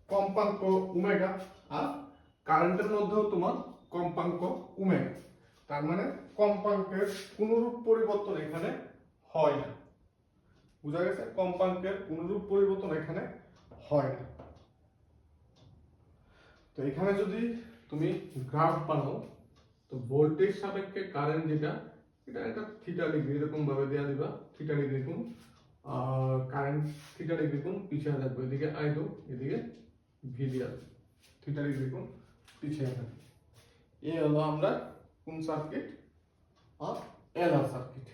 কম্পাঙ্ক ওমেগা আর কারেন্টের মধ্যেও তোমার কম্পাঙ্ক ওমেগা। তার মানে কম্পাঙ্কের কোনরূপ পরিবর্তন এখানে হয় না। বুঝা গেছে? কম্পাঙ্কের কোনরূপ পরিবর্তন এখানে হয় না। তো এখানে যদি তুমি গ্রাফ বানাও, তো ভোল্টেজ সাপেক্ষে কারেন্ট যেটা, এটা একটা থিটা ডিগ্রি এরকম ভাবে দেয়া দিবা, থিটা ডিগ্রি কোণ, আর কারেন্ট থিটা ডিগ্রি কোণ পিছিয়ে থাকবে, এদিকে আই দো, এদিকে ভি দিয়া থিটা ডিগ্রি কোণ পিছিয়ে থাকবে। এই হলো আমরা কোন সার্কিট আর এলআর সার্কিট।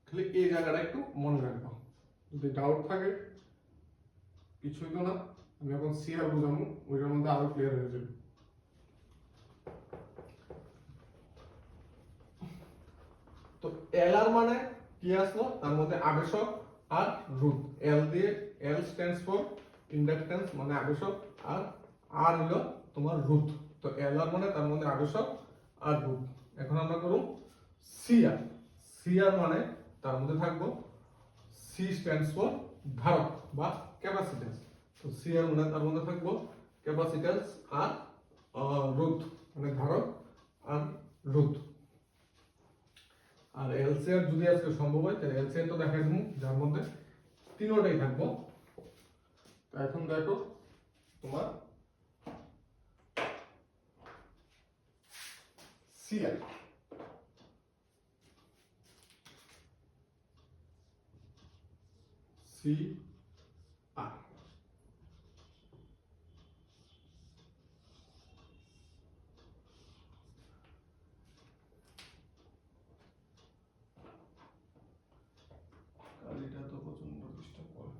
খালি এই জায়গাটা একটু মনে রাখবো, যদি ডাউট থাকে কিছুই তো না, আমি এখন সিআর বুঝাবো, ওইটার মধ্যে আরো ক্লিয়ার হয়ে যাবে। তো এলআর মানে কি আসলো, তার মধ্যে আবেশক আর রোধ। এল দিয়ে, এল স্ট্যান্ডস ফর ইন্ডাকট্যান্স মানে আবেশক, আর আর হলো তোমার রোধ। তো এলআর মানে তার মধ্যে আবেশক আর রোধ। এখন আমরা করব সিআর। সিআর মানে তার মধ্যে থাকবো সি স্ট্যান্ডস ফর ধারক বা ক্যাপাসিট্যান্স। তো সিআর মানে তার মধ্যে থাকবো ক্যাপাসিট্যান্স আর রোধ মানে ধারক আর রোধ। আর এলসিআর যদি আজকে সম্ভব হয় তাহলে এলসিআর তো দেখাই দেবো, যার মধ্যে তিনটাই থাকবো। তো এখন দেখো তোমার সিআর, সিআর এটা তো প্রচন্ড ডিস্টার্ব করে।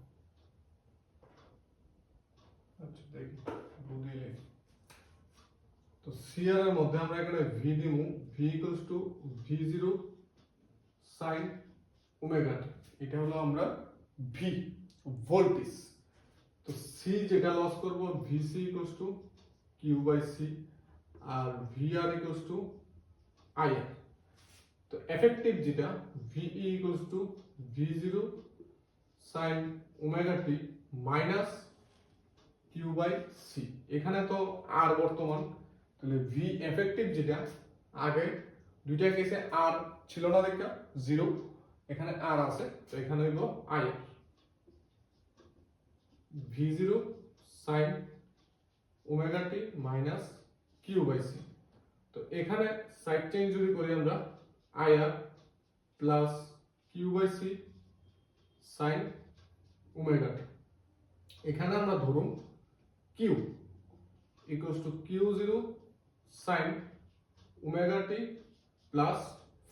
আচ্ছা দেখি বুঝিয়ে। তো সিআর এর মধ্যে আমরা এখানে ভি দিমু, V equals to V zero sine omega T. এটা হলো আমরা ভি ভোল্টেজ। তো সি যেটা লস করব, V C equals to Q by C, আর V R equals to I R. তো এফেক্টিভ যেটা V E equals to V zero sine omega T minus Q by C. এখানে তো আর বর্তমান, তাহলে ভি এফেক্টিভ যেটা, আগে দুইটা কেসে আর ছিল না দেখা জিরো, এখানে আর আছে, তো এখানে হইব I R V zero sine omega T minus Q by C. তো এখানে সাইড চেঞ্জ যদি করি আমরা, I R plus Q by C sine omega T. এখানে আমরা ধরুন Q equals to Q zero sine omega T plus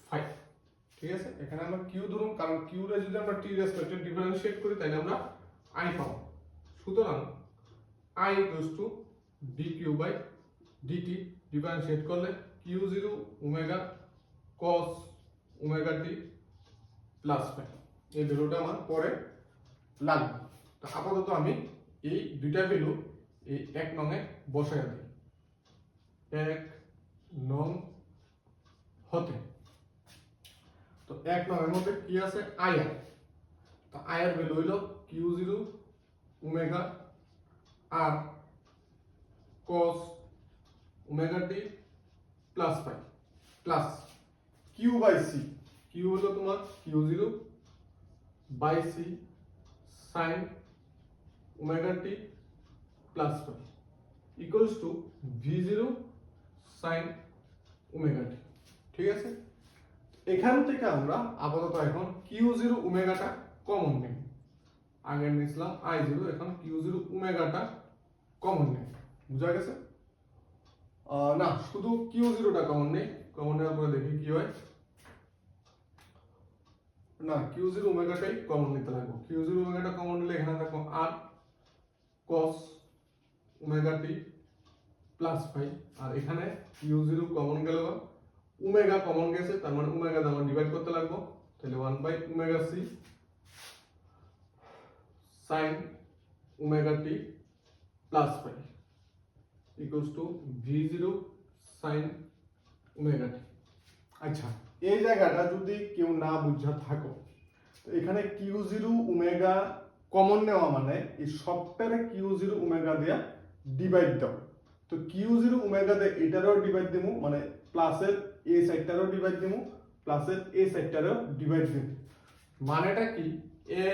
5, ঠিক আছে। এখানে আমরা কিউ ধরুন, কারণ কিউ রে যদি আমরা টি রেসপেক্টে ডিফারেন্সিয়েট করি তাহলে আমরা আই পাবো। সুতরাং I equals to D Q by DT, differentiate করলে Q zero omega cos omega টি প্লাস 5। এই ভ্যালুটা আমার পরে লাগবে। তো আপাতত আমি এই দুইটা ভ্যালু এই এক নংয়ে বসায় দিই। এক নং হতে, তো এক নংয়ের মধ্যে কি আছে, আই আর। তো আই আর ভ্যালু হইল Q zero omega R cos omega টি প্লাস 5 প্লাস কিউ বাই সি। কিউ হলো তোমার Q zero by C sine omega T plus 5 equals to V zero sine omega টি, ঠিক আছে। এখান থেকে আমরা আপাতত এখন কিউ জিরো ওমেগাটা কমন নেব। আগে নিয়েছিলাম আই জিরো, এখন কিউ জিরো ওমেগাটা কমন নেই। বুঝা গেছে? না, শুধু কিউ জিরোটা কমন নেই। কমন নেওয়ার পরে দেখি কি হয়। না, কিউ জিরো ওমেগাটাই কমন নিতে লাগবে। কিউ জিরো ওমেগাটা কমন নিলে এখানে থাকবো আর কস ওমেগা টি প্লাস ফাই, আর এখানে কিউ জিরো কমন গেল, ওমেগা কমন গেছে, তার মানে ওমেগা দ্বারা ডিভাইড করতে লাগবো। তাহলে 1 by omega C sine omega T plus phi equals to V zero sine omega T. আচ্ছা, এই জায়গাটা যদি কেউ না বুঝা থাকো, তো এখানে কিউ জিরো ওমেগা কমন নেওয়া মানে এই সবটারে কিউ জিরো ওমেগা দিয়া ডিভাইড দাও। তো কিউ জিরো ওমেগা দিয়ে এটারও ডিভাইড দিমু, মানে প্লাসের এ সাইডটারও ডিভাইড দিমু, প্লাসের এ সাইডটারও ডিভাইড দিমু। মানেটা কি? A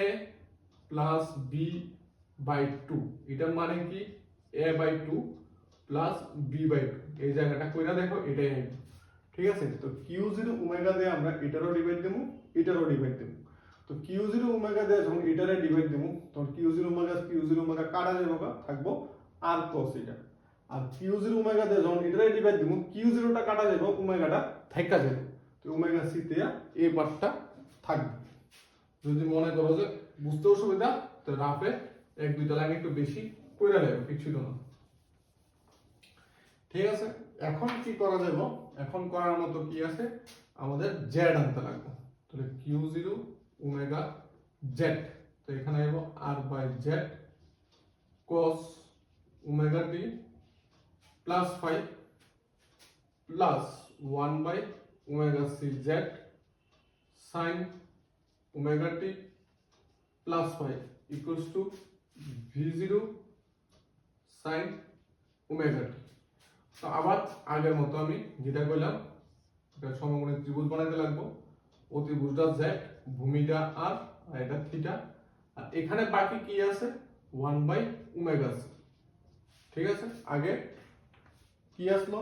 plus B by two, এটার মানে কি? A by two plus B by two. এই জায়গাটা কইরা দেখো, এটাই আইবে। ঠিক আছে? তো কিউ জিরো ওমেগা দিয়ে আমরা এটারও ডিভাইড দিমু, এটারও ডিভাইড দিমু। তো কিউ জিরো ওমেগা দিয়ে যখন এটারে ডিভাইড দিমু, তখন কিউ জিরো ওমেগা কাটা যাবে, থাকবো আর cos এটা। আর কিউ জিরো ওমেগা দিয়ে যখন এটারে ডিভাইড দিমু, কিউ জিরোটা কাটা যাবে, ওমেগাটা থাইকা যাবে। তো ওমেগা সি তে এই পার্টটা থাকবে। যদি মনে করো যে বুঝতে অসুবিধা, তো রাফে এক দুইটা লাইন একটু বেশি কইরা নেবে, কিছু না। ঠিক আছে? এখন কি করা যাবে? এখন করার মতো কি আছে? আমাদের জেড আনতে লাগবে। তাহলে কিউ জিরো ওমেগা জেড, তো এখানে আইবো R by Z cos omega T plus phi plus 1 by omega C Z sine omega T plus phi equals to V zero sine omega T. তো আবার আগের মতো আমি যেটা কইলাম, এটা সমকোণী ত্রিভুজ বানাইতে লাগবো। অতিভুজটা জেড, ভূমিটা আর এটা থিটা, আর এখানে বাকি কি আছে? 1 বাই ওমেগা সি। ঠিক আছে? আগে কি আসলো?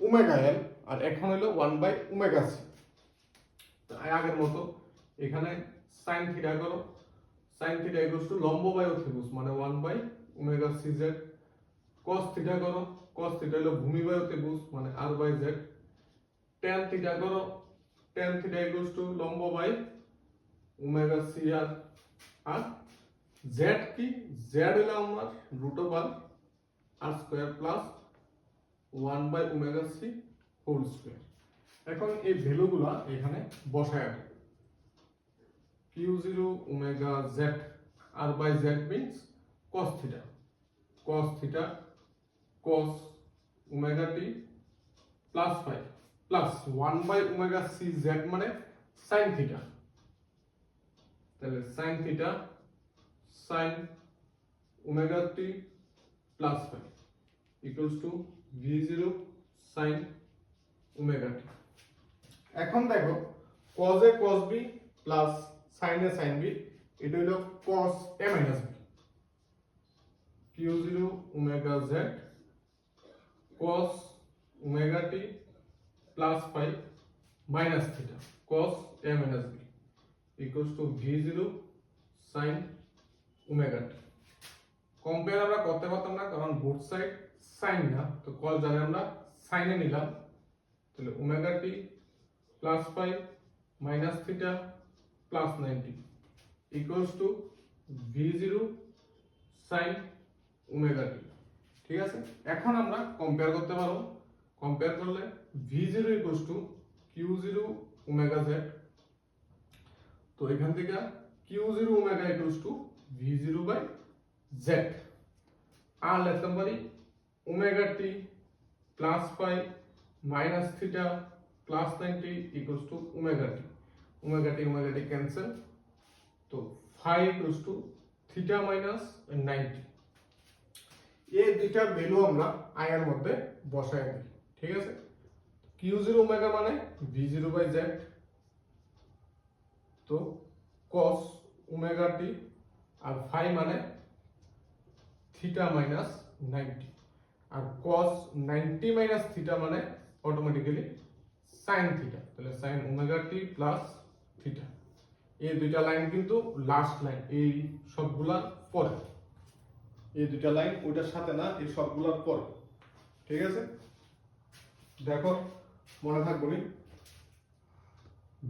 ওমেগা এল, আর এখন হলো 1 বাই ওমেগা সি। তো আগের মতো এখানে সাইন থিটা করো, সাইন থিটা ইকুয়ালস টু লম্ব বায়ু ত্রিভুজ, মানে 1 by omega C Z. cos theta করো, cos থিটা হলো ভূমি বায়ু ত্রিভুজ, মানে r by z। tan theta করো, tan থিটা ইকুয়ালস টু লম্ব বাই ওমেগা সি আর। আর z কি? z হলো আমার root over r square plus 1 by omega C whole square. এখন এই ভ্যালুগুলো এখানে বসায় রাখো। q0 omega z r by z means cos theta, cos theta cos omega t plus 5 plus 1 by omega c z মানে sin theta, তাহলে sin theta sin omega t plus 5 equals to v0 sin omega t। এখন দেখো cos a cos b plus sin a sin b, এটা হলো cos a minus b। q0 omega z cos omega t plus 5 minus theta cos a minus b equals to v0 sin omega t। Compare আমরা করতে পারতাম না, কারণ বোথ সাইড sin না, তো cos জানি আমরা sin এ নিলাম। তাহলে omega t plus 5 minus theta plus 90 equals to v0 sin omega t। ঠিক আছে? এখন আমরা কম্পেয়ার করতে পারবো। কম্পেয়ার করলে v0 equals to q0 omega z, তো এখান থেকে q0 omega equals to v0 by z। আর লিখতে পারি omega t plus 5 minus theta plus 90 equals to omega t। omega t cancel, তো phi equals to theta minus 90। এই দুইটা ভ্যালু আমরা i এর মধ্যে বসায় দিই। ঠিক আছে? q0 ওমেগা মানে v0 by z, তো cos ওমেগা t, আর phi মানে theta minus 90, আর cos 90 minus theta মানে অটোমেটিক্যালি sin theta, তাহলে sin omega t plus theta এই দুইটা লাইন কিন্তু লাস্ট লাইন, এই সবগুলার পরে। এই দুইটা লাইন ওইটার সাথে না, এই সবগুলার পরে। ঠিক আছে, দেখো মনে থাকবো নি,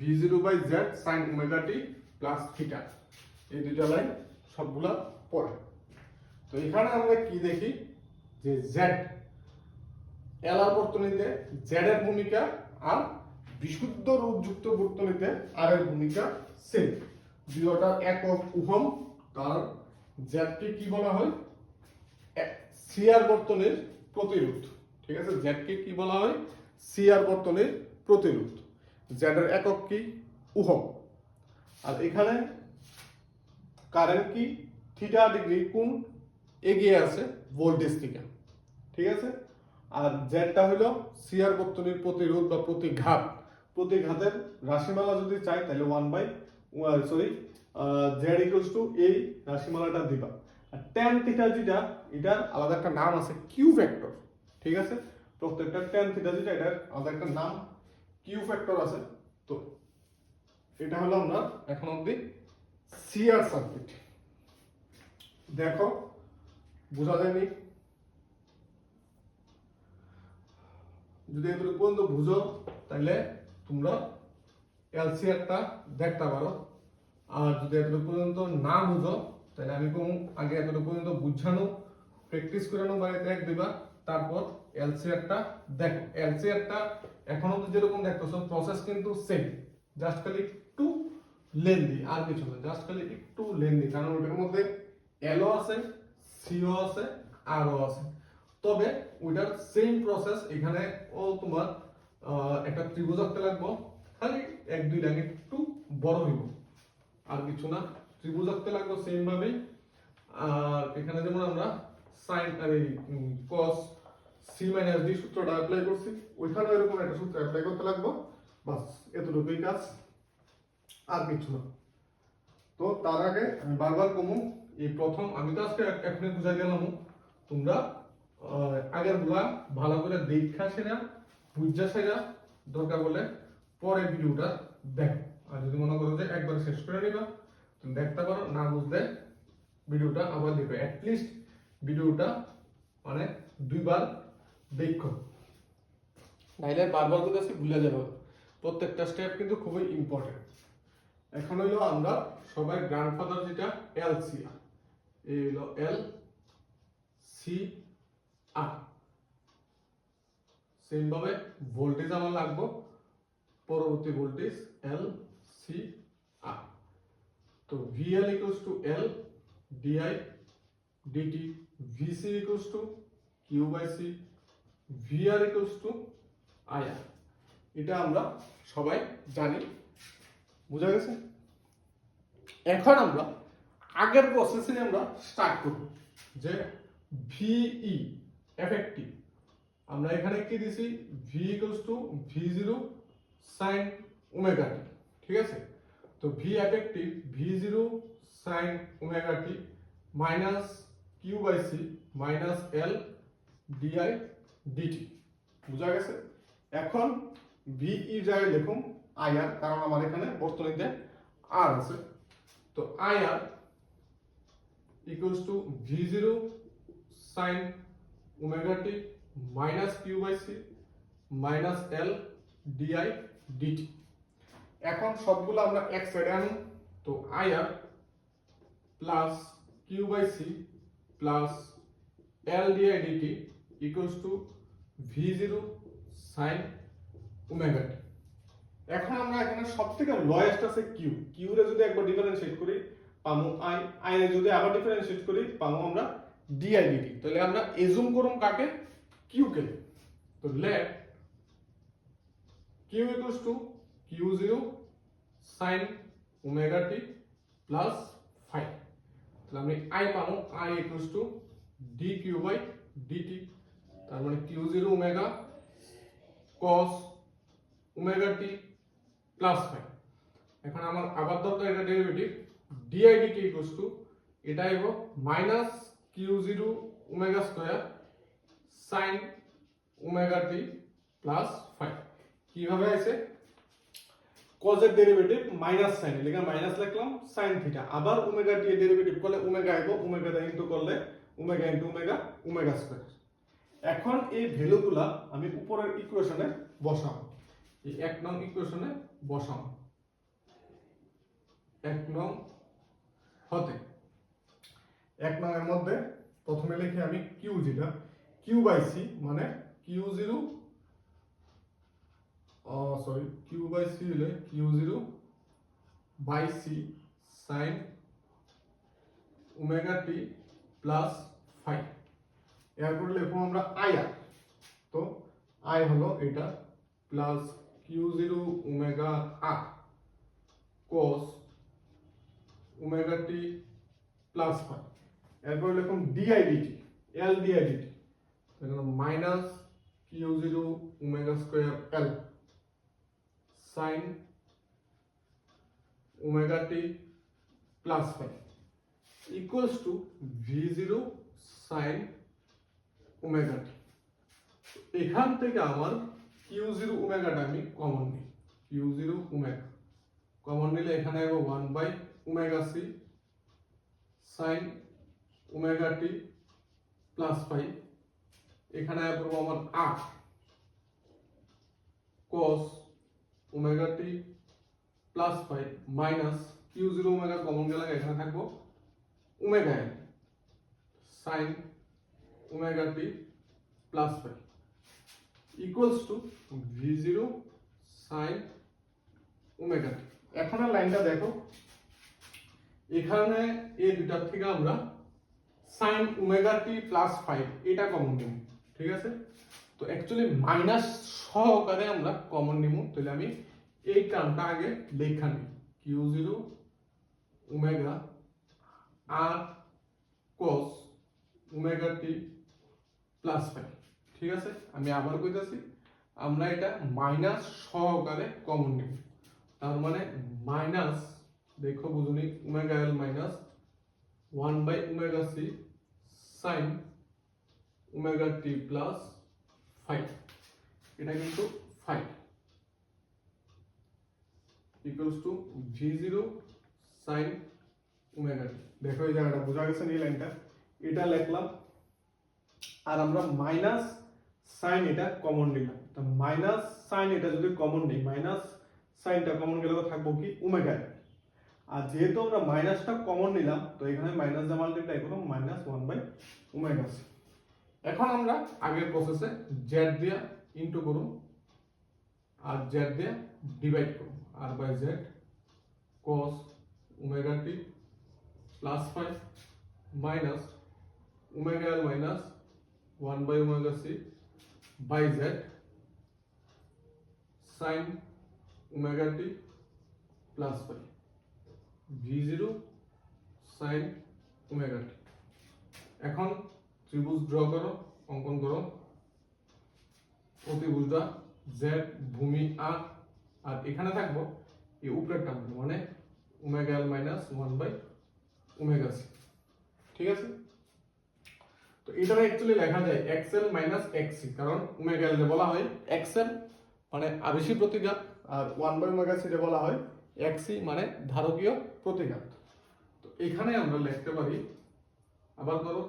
v0/z sin omega t plus theta, এই দুইটা লাইন সবগুলা পরে। তো এখানে আমরা কি দেখি যে z এলার বর্তনীতে z এর ভূমিকা আর বিশুদ্ধ রূপযুক্ত বর্তনীতে r এর ভূমিকা সেম। দুইটা একক ওহম, তার z কে কি বলা হয়, সিআর বর্তনীর প্রতিরোধ। ঠিক আছে, z কে কি বলা হয়, সিআর বর্তনীর প্রতিরোধ। z এর একক কি, ওহম। আর এখানে কারেন্ট কি, থিটা ডিগ্রি কোণ এগিয়ে আছে ভোল্টেজ থেকে। ঠিক আছে, আর জেডটা হলো সিআর বর্তনীর প্রতিরোধ বা প্রতিঘাত। প্রতিঘাতের রাশিমালা যদি চাই তাহলে জেড ইকুয়ালস টু এই রাশিমালাটা দিবা। আর ট্যান থিটা যেটা, এটার আলাদা একটা নাম আছে কিউ ফ্যাক্টর। ঠিক আছে, প্রত্যেকটা ট্যান থিটা যেটা, এটার আলাদা একটা নাম কিউ ফ্যাক্টর আছে। তো এটা হলো আমরা এখন অবধি সিআর সার্কিট। দেখো বোঝা যায়নি, যদি এগুলো পর্যন্ত বুঝো তাহলে তোমরা এলসিআরটা দেখতে পারো। আর যদি এগুলো পর্যন্ত না বুঝো তাহলে আমি কোন আগে এগুলো পর্যন্ত বুঝানো প্র্যাকটিস করে নাও বাড়িতে এক দিবা, তারপর এলসিআরটা দেখো। এলসিআরটা এখনো তো যেরকম দেখতেছো প্রসেস কিন্তু সেম, জাস্ট খালি একটু লেন্দি, আর কিছু না, জাস্ট খালি একটু লেন্দি, কারণ ওটার মধ্যে এলও আছে, সিও আছে, আরও আছে। তবে ওইটার সেম প্রসেস এখানে ও তোমার একটা ত্রিভুজ আঁকতে লাগবো, খালি এক দুই লাইন একটু বড় হইব, আর কিছু না। ত্রিভুজ আঁকতে লাগবো সেম ভাবে। আর এখানে যেমন আমরা সাইন আর এই cos c - d সূত্রটা অ্যাপ্লাই করছি, ওইখানে এরকম একটা সূত্র অ্যাপ্লাই করতে লাগবো। বাস এতটুকুই কাজ, আর কিছু না। তো তার আগে আমি বারবার কমু, এই প্রথম আমি তো আজকে এখনই বুঝাই গেলাম, তোমরা আগের গুলা ভালো করে দেখা সেরা বুঝা সেরা, দরকার বলে পরে ভিডিওটা দেখো। আর যদি মনে করো যে একবার শেষ করে নিবা তুমি দেখতে পারো, না বুঝলে ভিডিওটা আবার দেখো। অ্যাটলিস্ট ভিডিওটা মানে দুইবার দেখো, নাইলে বারবার করে ভুলে যাবে। প্রত্যেকটা স্টেপ কিন্তু খুবই ইম্পর্টেন্ট। এখন হইলো আমরা সবাই গ্র্যান্ডফাদার যেটা এলসিআর, এই হলো এল সি আর। সেম ভাবে ভোল্টেজ আমার লাগবে, পরবর্তী ভোল্টেজ এল সি আর। তো VL equals to L DI dt, VC equals to Q by C, VR equals to IR. এটা আমরা সবাই জানি, বুঝা গেছে। এখন আমরা আগের প্রসেসে আমরা স্টার্ট করব, যে ভিই এফেক্টিভ আমরা এখানে কি দিছি, V equals to v0 sin omega টি। ঠিক আছে, তো V effective v0 sin omega T minus Q by C minus L DI DT, বুঝা গেছে। এখন ভিই জায়গায় লিখুন আইআর, কারণ আমার এখানে বর্তনীতে আর আছে। তো IR equals to v0 sin omega T minus Q by C minus L DI DT. এখন সবগুলো আমরা এক সাইডে আনুন। তো IR plus Q by C plus L DI DT equals to v0 sin omega T. এখন আমরা এখানে সবথেকে লোয়েস্ট আছে কিউ, কিউ রে যদি একবার ডিফারেন্সিয়েট করি পামু আই, আই রে যদি আবার ডিফারেন্সিয়েট করি পামু আমরা ডিআই ডিটি। তাহলে আমরা এজুম করুম কাকে, কিউ কে। তো let Q equals to q0 sin omega T plus 5। তাহলে আমি আই পাবো I equals to dq by dt, তার মানে q0 ওমেগা cos ওমেগা টি প্লাস 5। এখন আমার আবার দরকার এটা derivative, di dt equals to এটা আইবো minus q0 omega square sin omega টি প্লাস 5। কিভাবে আছে, cos এর ডেরিভেটিভ মাইনাস সাইন এর লিখা মাইনাস লিখলাম sin থিটা আবার ওমেগা টি এর ডেরিভেটিভ করলে ওমেগা আইব ওমেগা দা ইনটু করলে omega into omega omega square এখন এই ভ্যালুগুলা আমি উপরের ইকুয়েশনে বসাবো এই 1 নং ইকুয়েশনে বসাবো 1 নং হতে 1 নং এর মধ্যে প্রথমে লিখি আমি কিউ যেটা কিউ বাই সি মানে Q zero sorry Q by C হলে Q zero by C sine omega T plus five এরপর লিখবো আমরা আই আর তো আই হলো এটা plus Q zero omega R cos omega টি প্লাস ফাইভ এরপর লিখুন DI DT L DI DT এখানে minus Q zero omega square L sine omega T plus five equals to V zero sine omega T এখান থেকে আমার কিউ জিরো ওমেগাটা আমি কমন নিই কিউ জিরো ওমেগা কমন নিলে এখানে আসবো 1 by omega C sine omega T plus five এখানে আসবো আমার আর cos ওমেগা টি plus five minus Q zero omega common গেলে এখানে থাকবো omega L sine omega T plus five equals to V zero sine omega T এখন লাইনটা দেখো এখানে এই দুটার থেকে আমরা সাইন ওমেগা টি প্লাস ফাইভ এটা কমন নিব ঠিক আছে তো অ্যাকচুয়ালি মাইনাস সহকারে আমরা কমন নিব তাহলে আমি এই টার্মটা আগে লেখা নিই কিউ জিরো ওমেগা আর cos ওমেগা টি প্লাস ফাইভ ঠিক আছে আমি আবার কইতাছি আমরা এটা মাইনাস সহকারে কমন নিব তার মানে মাইনাস দেখো বুঝুনি omega L minus 1 by omega C sine omega T plus five এটা কিন্তু five equals to V zero sine omega T দেখো এই জায়গাটা বোঝা গেছে এই লাইনটা এটা লিখলাম আর আমরা মাইনাস সাইন এটা কমন নিলাম তো মাইনাস সাইন এটা যদি কমন নেই মাইনাস সাইনটা কমন গেলে থাকবো কি ওমেগা আর যেহেতু আমরা মাইনাসটা কমন নিলাম তো এখানে মাইনাস দিয়ে মাল্টিপ্লাই করব মাইনাস 1 বাই ওমেগা সি এখন আমরা আগের প্রসেসে জেড দিয়ে ইনটু করব আর জেড দিয়ে ডিভাইড করব R by Z cos omega T plus 5 minus omega L minus 1 by omega C by Z sin omega T plus 5 v0 sin omega T এখন ত্রিভুজ ড্র করো অঙ্কন করো অতিভুজটা জেড ভূমি আর আর এখানে থাকবো এই উপরের টার্ম মানে omega L minus 1 by omega C ঠিক আছে তো এটা অ্যাকচুয়ালি লেখা যায় xl মাইনাস xc কারণ ওমেগা এল বলা হয় xl মানে আবেশী প্রতিঘাত আর 1 বাই ওমেগা সি বলা হয় xc মানে ধারকীয় প্রতিঘাত তো এখানে আমরা লিখতে পারি আবার ধরো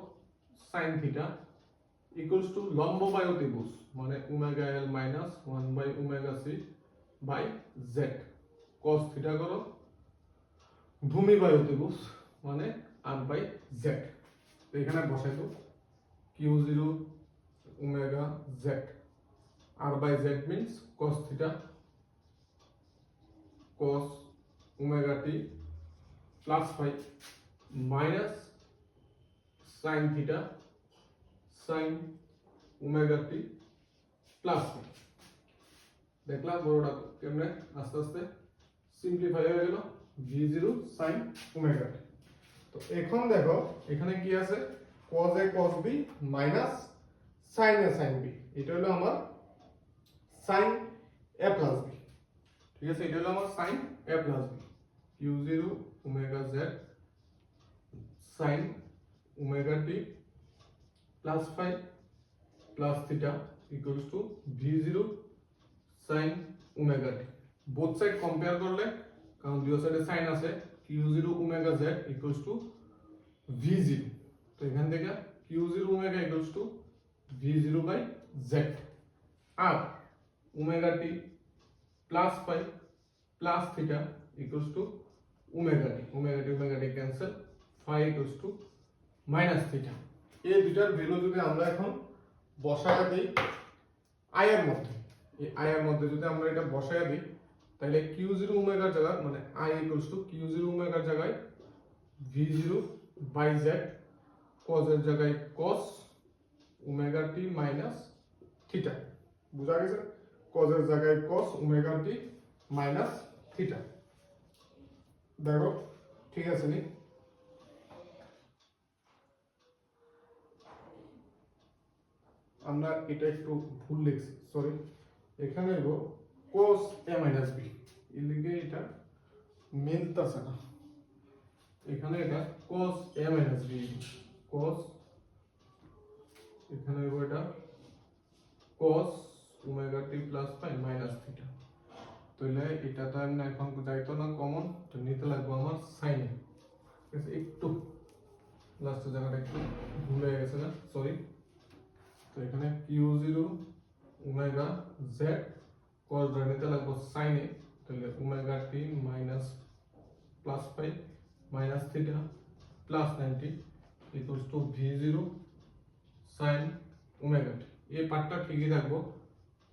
sin থিটা ইকুয়ালস টু লম্ব বাই অতিভুজ মানে omega L minus 1 by omega C by Z cos theta করো ভূমি বাই অতিভুজ মানে r বাই জেড তো এখানে বসাই দাও q0 omega z r by z means cos theta cos omega t plus 5 minus sin theta sin omega t plus 5 দেখলা বড়টা কেমনে আস্তে আস্তে সিম্পলিফাই হয়ে গেল v0 sin omega t তো এখন দেখো এখানে কি আছে cos a cos b minus sin a sin b এটা হলো আমার sin a plus b ঠিক আছে এটা হলো আমার sin a plus b q0 omega z sin omega t plus 5 plus theta equals to v0 sin omega t both side compare করলে, কারণ দুই সাইডে সাইন আছে, q0 omega z equals to v0, তো এখান থেকে q0 omega equals to v0 by z, আর omega T plus pi plus theta equals to omega T cancel, phi equals to minus theta. এই দুটার ভ্যালু যদি আমরা এখন বসায় দিই আই এর মধ্যে, এই আই এর মধ্যে যদি আমরা এটা বসায় দিই, তাহলে q0 ওমেগার জায়গায় মানে i ইকুয়ালস টু q0 ওমেগার জায়গায় v0 বাই z, cos এর জায়গায় cos omega t minus theta, বুঝা গেছে? cos এর জায়গায় cos omega t minus theta. দেখো ঠিক আছে নি? আমরা এটা একটু ভুল লিখছি, সরি, এখানে হইব cos a মাইনাস b, এর লিগে এটা মিলতাছে না, এখানে এটা cos a minus b, cos, এখানে হইব এটা cos omega t plus pi minus theta, তাহলে এটা তো আমরা এখন যাইতো না কমন, তো নিতে লাগবে আমার sin এ, ঠিক আছে? একটু লাস্টের জায়গাটা একটু ভুলে গেছে না, সরি। তো এখানে q0 ওমেগা z cos ধরে নিতে লাগবে sin এ, তাহলে omega t minus plus pi minus theta plus 90 equals to v0 sin omega t। এই পার্টটা ঠিকই রাখবো,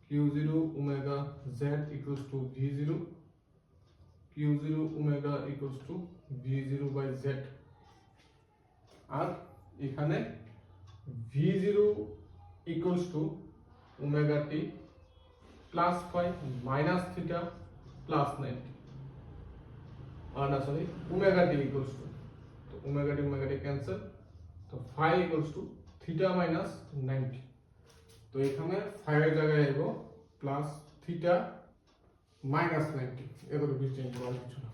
q0 omega z equals to v0, q0 omega equals to v0 by z, আর এখানে v0 equals to omega t plus phi minus theta plus 90, और ना sorry omega t equals to, तो omega t cancel, तो phi equals to theta minus 90, तो এখানে phi এর জায়গায় আইবো plus theta minus 90, এগুলো কি চেঞ্জ করা কিছু না,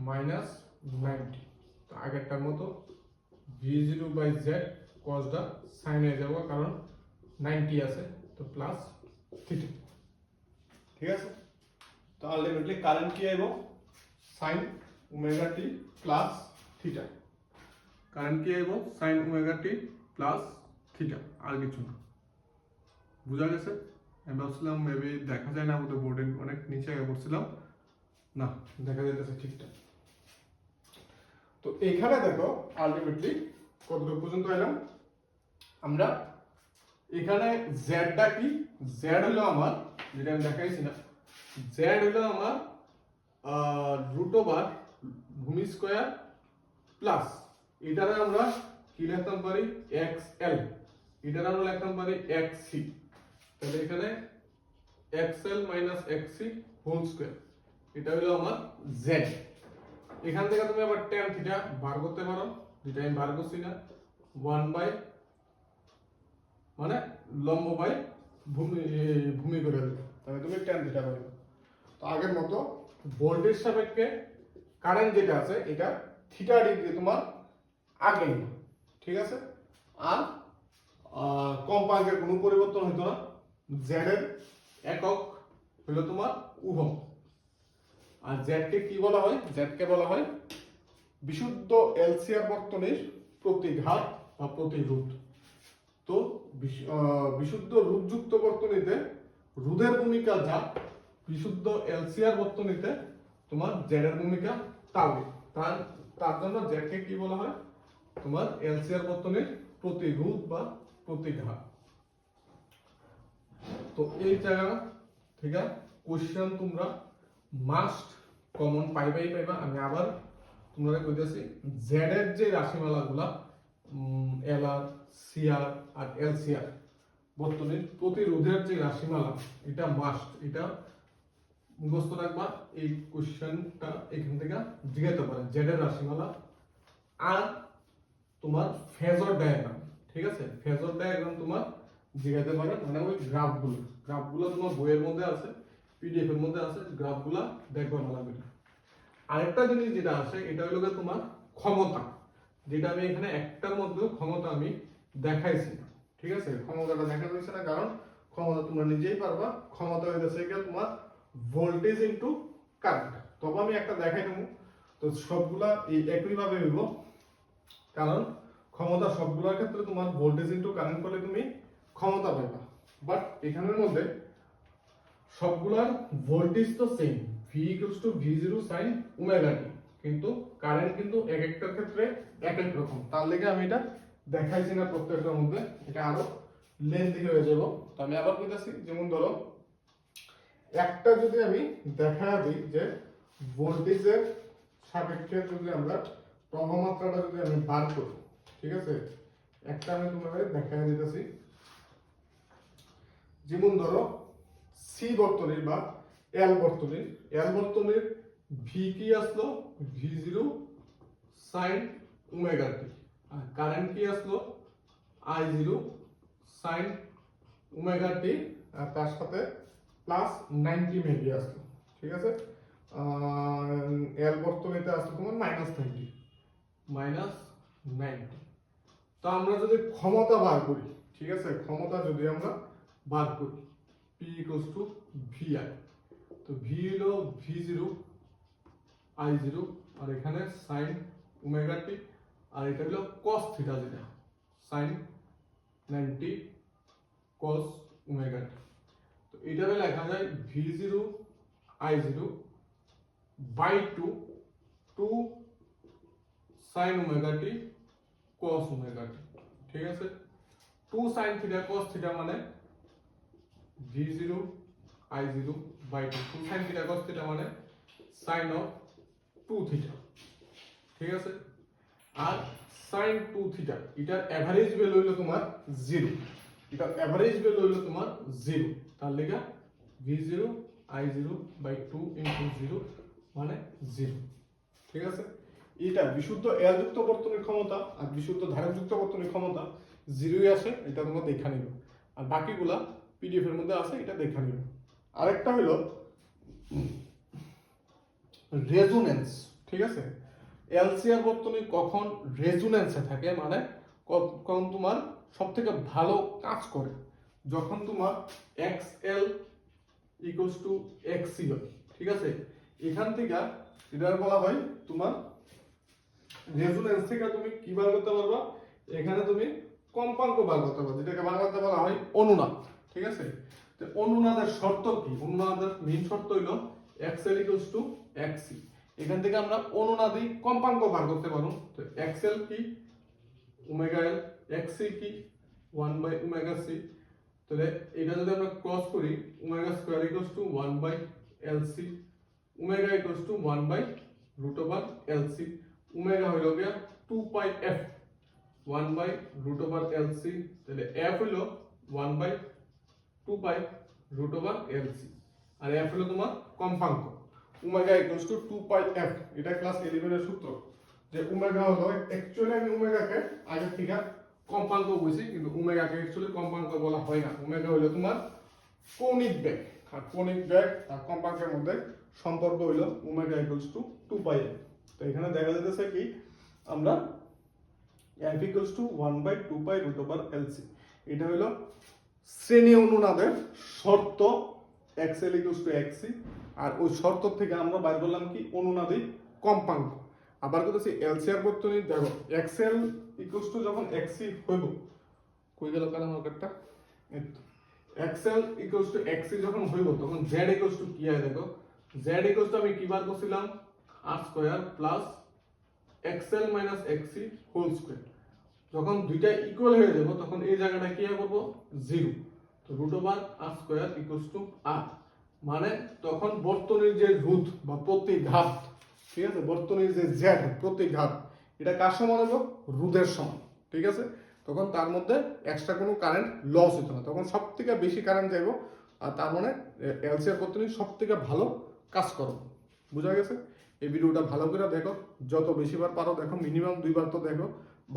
minus 90, তো আগেরটার মতো v0 by z cos টা sin এ যাব, কারণ 90 আছে, তো প্লাস থিটা, ঠিক আছে? তো আলটিমেটলি কারেন্ট কি আইবো sin omega t plus theta, current কি আইবো sin omega t plus theta, আর কিছু না। বুঝা গেছে? আমি ভাবছিলাম মেবি দেখা যায় না, আমাদের বোর্ডে অনেক নিচে আগে পড়ছিলাম, না দেখা যাইতেছে ঠিকঠাক। তো এইখানে দেখো আলটিমেটলি কতটুকু পর্যন্ত এলাম আমরা। এখানে জেডটা কি, জেড হলো আমার, যেটা আমি দেখাইছি না, জেড হলো আমার রুট ওভার ভূমি স্কয়ার প্লাস, এটারে আমরা কি লিখতে পারি এক্স এল, এটারে আমরা লিখতে পারি এক্স সি, তাহলে এখানে X L minus X C whole square, এটা হলো আমার জেড। এখান থেকে তুমি আবার tan থিটা বার করতে পারো, যেটা আমি বার করছি না, 1 বাই মানে লম্ব বাই ভূমি করে দেবে, তাহলে তুমি tan থিটা পাবে। তো আগের মতো ভোল্টেজ সাপেক্ষে কারেন্ট যেটা আছে এটা থিটা ডিগ্রি তোমার আগে, ঠিক আছে? আর কম্পাঙ্কের কোনো পরিবর্তন হইতো না, জেড এর একক হলো তোমার ওহম, আর জেড কে কি বলা হয়, জেড কে বলা হয় বিশুদ্ধ এলসিআর বর্তনীর প্রতিঘাত বা প্রতিরোধ। তো বিশুদ্ধ রোধযুক্ত বর্তনীতে রোধের ভূমিকা যা, বিশুদ্ধ এলসিআর বর্তনীতে তোমার জেড এর ভূমিকা তাবে, তার জন্য জেড কে কি বলা হয় তোমার এলসিআর বর্তনীর প্রতিরোধ বা প্রতিঘাত। তো এই জায়গা থেকে কোশ্চেন তোমরা মাস্ট কমন পাইবা। আমি আবার তোমরা কইতেছি, জেড এর যে রাশিমালাগুলা এলআর, সিআর আর এলসিআর বর্তনীর প্রতিরোধের যে রাশিমালা, এটা মাস্ট, এটা মুখস্থ রাখবা। এই কোশ্চেনটা এখান থেকে জিজ্ঞাসা পারে, জেড এর রাশিমালা আর তোমার ফেজর ডায়াগ্রাম, ঠিক আছে? ফেজর ডায়াগ্রাম তোমার জিজ্ঞাসা পারে, মানে ওই গ্রাফগুলো তোমার বইয়ের মধ্যে আছে, পিডিএফ এর মধ্যে আছে, গ্রাফগুলা দেখবা না লাগবে। আরেকটা জিনিস যেটা আছে, এটা হলো তোমার ক্ষমতা, যেটা আমি এখানে একটার মধ্যে ক্ষমতা আমি দেখাইছি, ঠিক আছে? ক্ষমতাটা দেখা যাচ্ছে না, কারণ ক্ষমতা তোমরা নিজেই পারবা। ক্ষমতা হইতেছে কি তোমার ভোল্টেজ ইনটু কারেন্ট। তবে আমি একটা দেখাই দেবো, তো সবগুলা এই একইভাবে হইব, কারণ ক্ষমতা সবগুলোর ক্ষেত্রে তোমার ভোল্টেজ ইনটু কারেন্ট করলে তুমি ক্ষমতা পাইবা, বাট এখানের মধ্যে সবগুলার ভোল্টেজ তো same, V equals to V zero sine omega T, কিন্তু কারেন্ট কিন্তু এক একটার ক্ষেত্রে এক এক রকম। তার লেগে আমি এটা দেখাইছি না প্রত্যেকটার মধ্যে, এটা আরো লেন্থি হয়ে যাব। তো আমি আবার বলতেছি, যেমন ধরো একটা যদি আমি দেখা দিই যে ভোল্টেজের সাপেক্ষে যদি আমরা প্রবাহমাত্রাটা যদি আমি বার করি, ঠিক আছে, একটা আমি তোমাদের দেখা দিতেছি। যেমন ধরো সি বর্তনীর বা এল বর্তনীর ভি কি আসলো, ভি জিরো সাইন ওমেগা টি, আর কারেন্ট কি আসলো, আই জিরো সাইন ওমেগা টি, আর তার সাথে প্লাস 90 মিলি আসলো, ঠিক আছে। এল বর্তনীতে আসলো তোমার মাইনাস 90। তো আমরা যদি ক্ষমতা বার করি, ঠিক আছে, ক্ষমতা যদি আমরা বার করি P ইকুয়ালস টু VI, তো V হলো V0 I0, আর এখানে সাইন ওমেগা টি, আর এটা হলো cos থিটা, যেটা সাইন 90 cos ওমেগা টি। তো এটারে লেখা যায় V0 I0 by 2 sine omega T cos omega টি, ঠিক আছে। 2 সাইন থিটা cos থিটা মানে V0 I0 by 2 sine theta cos theta মানে সাইন অফ 2 থিটা, ঠিক আছে। আর সাইন 2 থিটা এটার এভারেজ ভ্যালু হলো তোমার 0, এটার এভারেজ ভ্যালু হলো তোমার 0, তার লেগা V0 I0 বাই 2 ইনটু 0 মানে 0, ঠিক আছে। এটা বিশুদ্ধ এল যুক্ত বর্তনীর ক্ষমতা আর বিশুদ্ধ ধারক যুক্ত বর্তনীর ক্ষমতা 0ই আসে, এটা তোমরা দেখা নিবে, আর বাকিগুলা পিডিএফ এর মধ্যে আছে, এটা দেখা নিবে। আরেকটা হলো রেজোনেন্স, ঠিক আছে। এলসিআর বর্তনী কখন রেজোনেন্সে থাকে, মানে কখন তোমার সবথেকে ভালো কাজ করে, যখন তোমার XL ইকুয়ালস টু XC হয়, ঠিক আছে। এখান থেকে এটা বলা হয় তোমার রেজোনেন্স থেকে তুমি কি বার করতে পারবা, এখানে তুমি কম্পাঙ্ক বার করতে পারবা, যেটাকে বাংলাতে বলা হয় অনুনাদ, ঠিক আছে। তো অনুনাদের শর্ত কি, অনুনাদের মেইন শর্ত হলো XL ইকুয়ালস টু XC। এখান থেকে আমরা অনুনাদি কম্পাঙ্ক বার করতে পারবো। তো XL কি, ওমেগা L, XC কি 1 বাই ওমেগা C। তাহলে এটা যদি আমরা ক্রস করি, omega square equals to 1 by LC, omega equals to 1 by root over LC। Omega হইল গিয়া 2 pi f 1 by root over LC, তাহলে f হইল 1 by 2 pi root over LC, আর f হলো তোমার কম্পাঙ্ক। Omega equals to 2 pi f, এটা ক্লাস 11 এর সূত্র, যে ওমেগা হলো অ্যাকচুয়ালি আমি ওমেগাকে আগে থেকে কম্পাঙ্ক বলছি, কিন্তু ওমেগাকে অ্যাকচুয়ালি কম্পাঙ্ক বলা হয় না। ওমেগা হলো তোমার কৌণিক বেগ, আর কৌণিক বেগ আর কম্পাঙ্কের মধ্যে সম্পর্ক হইল omega equals to 2 pi f। তো এখানে দেখা যাচ্ছে কি আমরা f equals to 1 by 2 pi root over LC, এটা হলো শ্রেণী অনুনাদের শর্ত XL ইকুয়ালস টু XC, আর ওই শর্ত থেকে আমরা বাইর করলাম কি অনুনাদি কম্পাঙ্ক। আবার কইতেছি এলসিআর বর্তনী দেখো XL ইকুয়ালস টু যখন XC হইব, কই গেল কারণ মার্কেটটা, XL ইকুয়ালস টু XC যখন হইব, তখন Z ইকুয়ালস টু কি হয় দেখো, Z ইকুয়ালস টু আমি কি বার করছিলাম r square plus XL minus XC whole square. যখন দুইটা ইকুয়াল হয়ে যাব তখন এই জায়গাটা কি করব 0, তো root over r square equals to r, মানে তখন বর্তনীর যে রোধ বা প্রতিঘাত, ঠিক আছে, বর্তনীর যে z প্রতিঘাত, এটা কার সমান হবে, রোধের সমান, ঠিক আছে। তখন তার মধ্যে এক্সট্রা কোনো কারেন্ট লস হতো না, তখন সব থেকে বেশি কারেন্ট যাইব, আর তার মানে এলসিআর বর্তনী সব থেকে ভালো কাজ করো। বুঝা গেছে? এই ভিডিওটা ভালো করে দেখো, যত বেশিবার পারো দেখো, মিনিমাম 2 বার তো দেখো,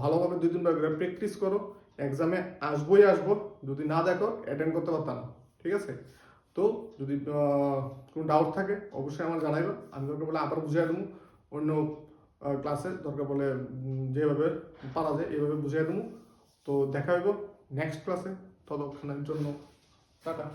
ভালোভাবে 2-3 বার করে প্র্যাকটিস করো, এক্সামে আসবোই আসবো, যদি না দেখো অ্যাটেন্ড করতে পারতাম না, ঠিক আছে। তো যদি কোনো ডাউট থাকে অবশ্যই আমার জানাইবে, আমি দরকার বলে আবার বুঝিয়ে দেবো অন্য ক্লাসে, দরকার বলে যেভাবে পারা যায় এইভাবে বুঝিয়ে দেবো। তো দেখা হইব নেক্সট ক্লাসে, ততক্ষণের জন্য টাটা।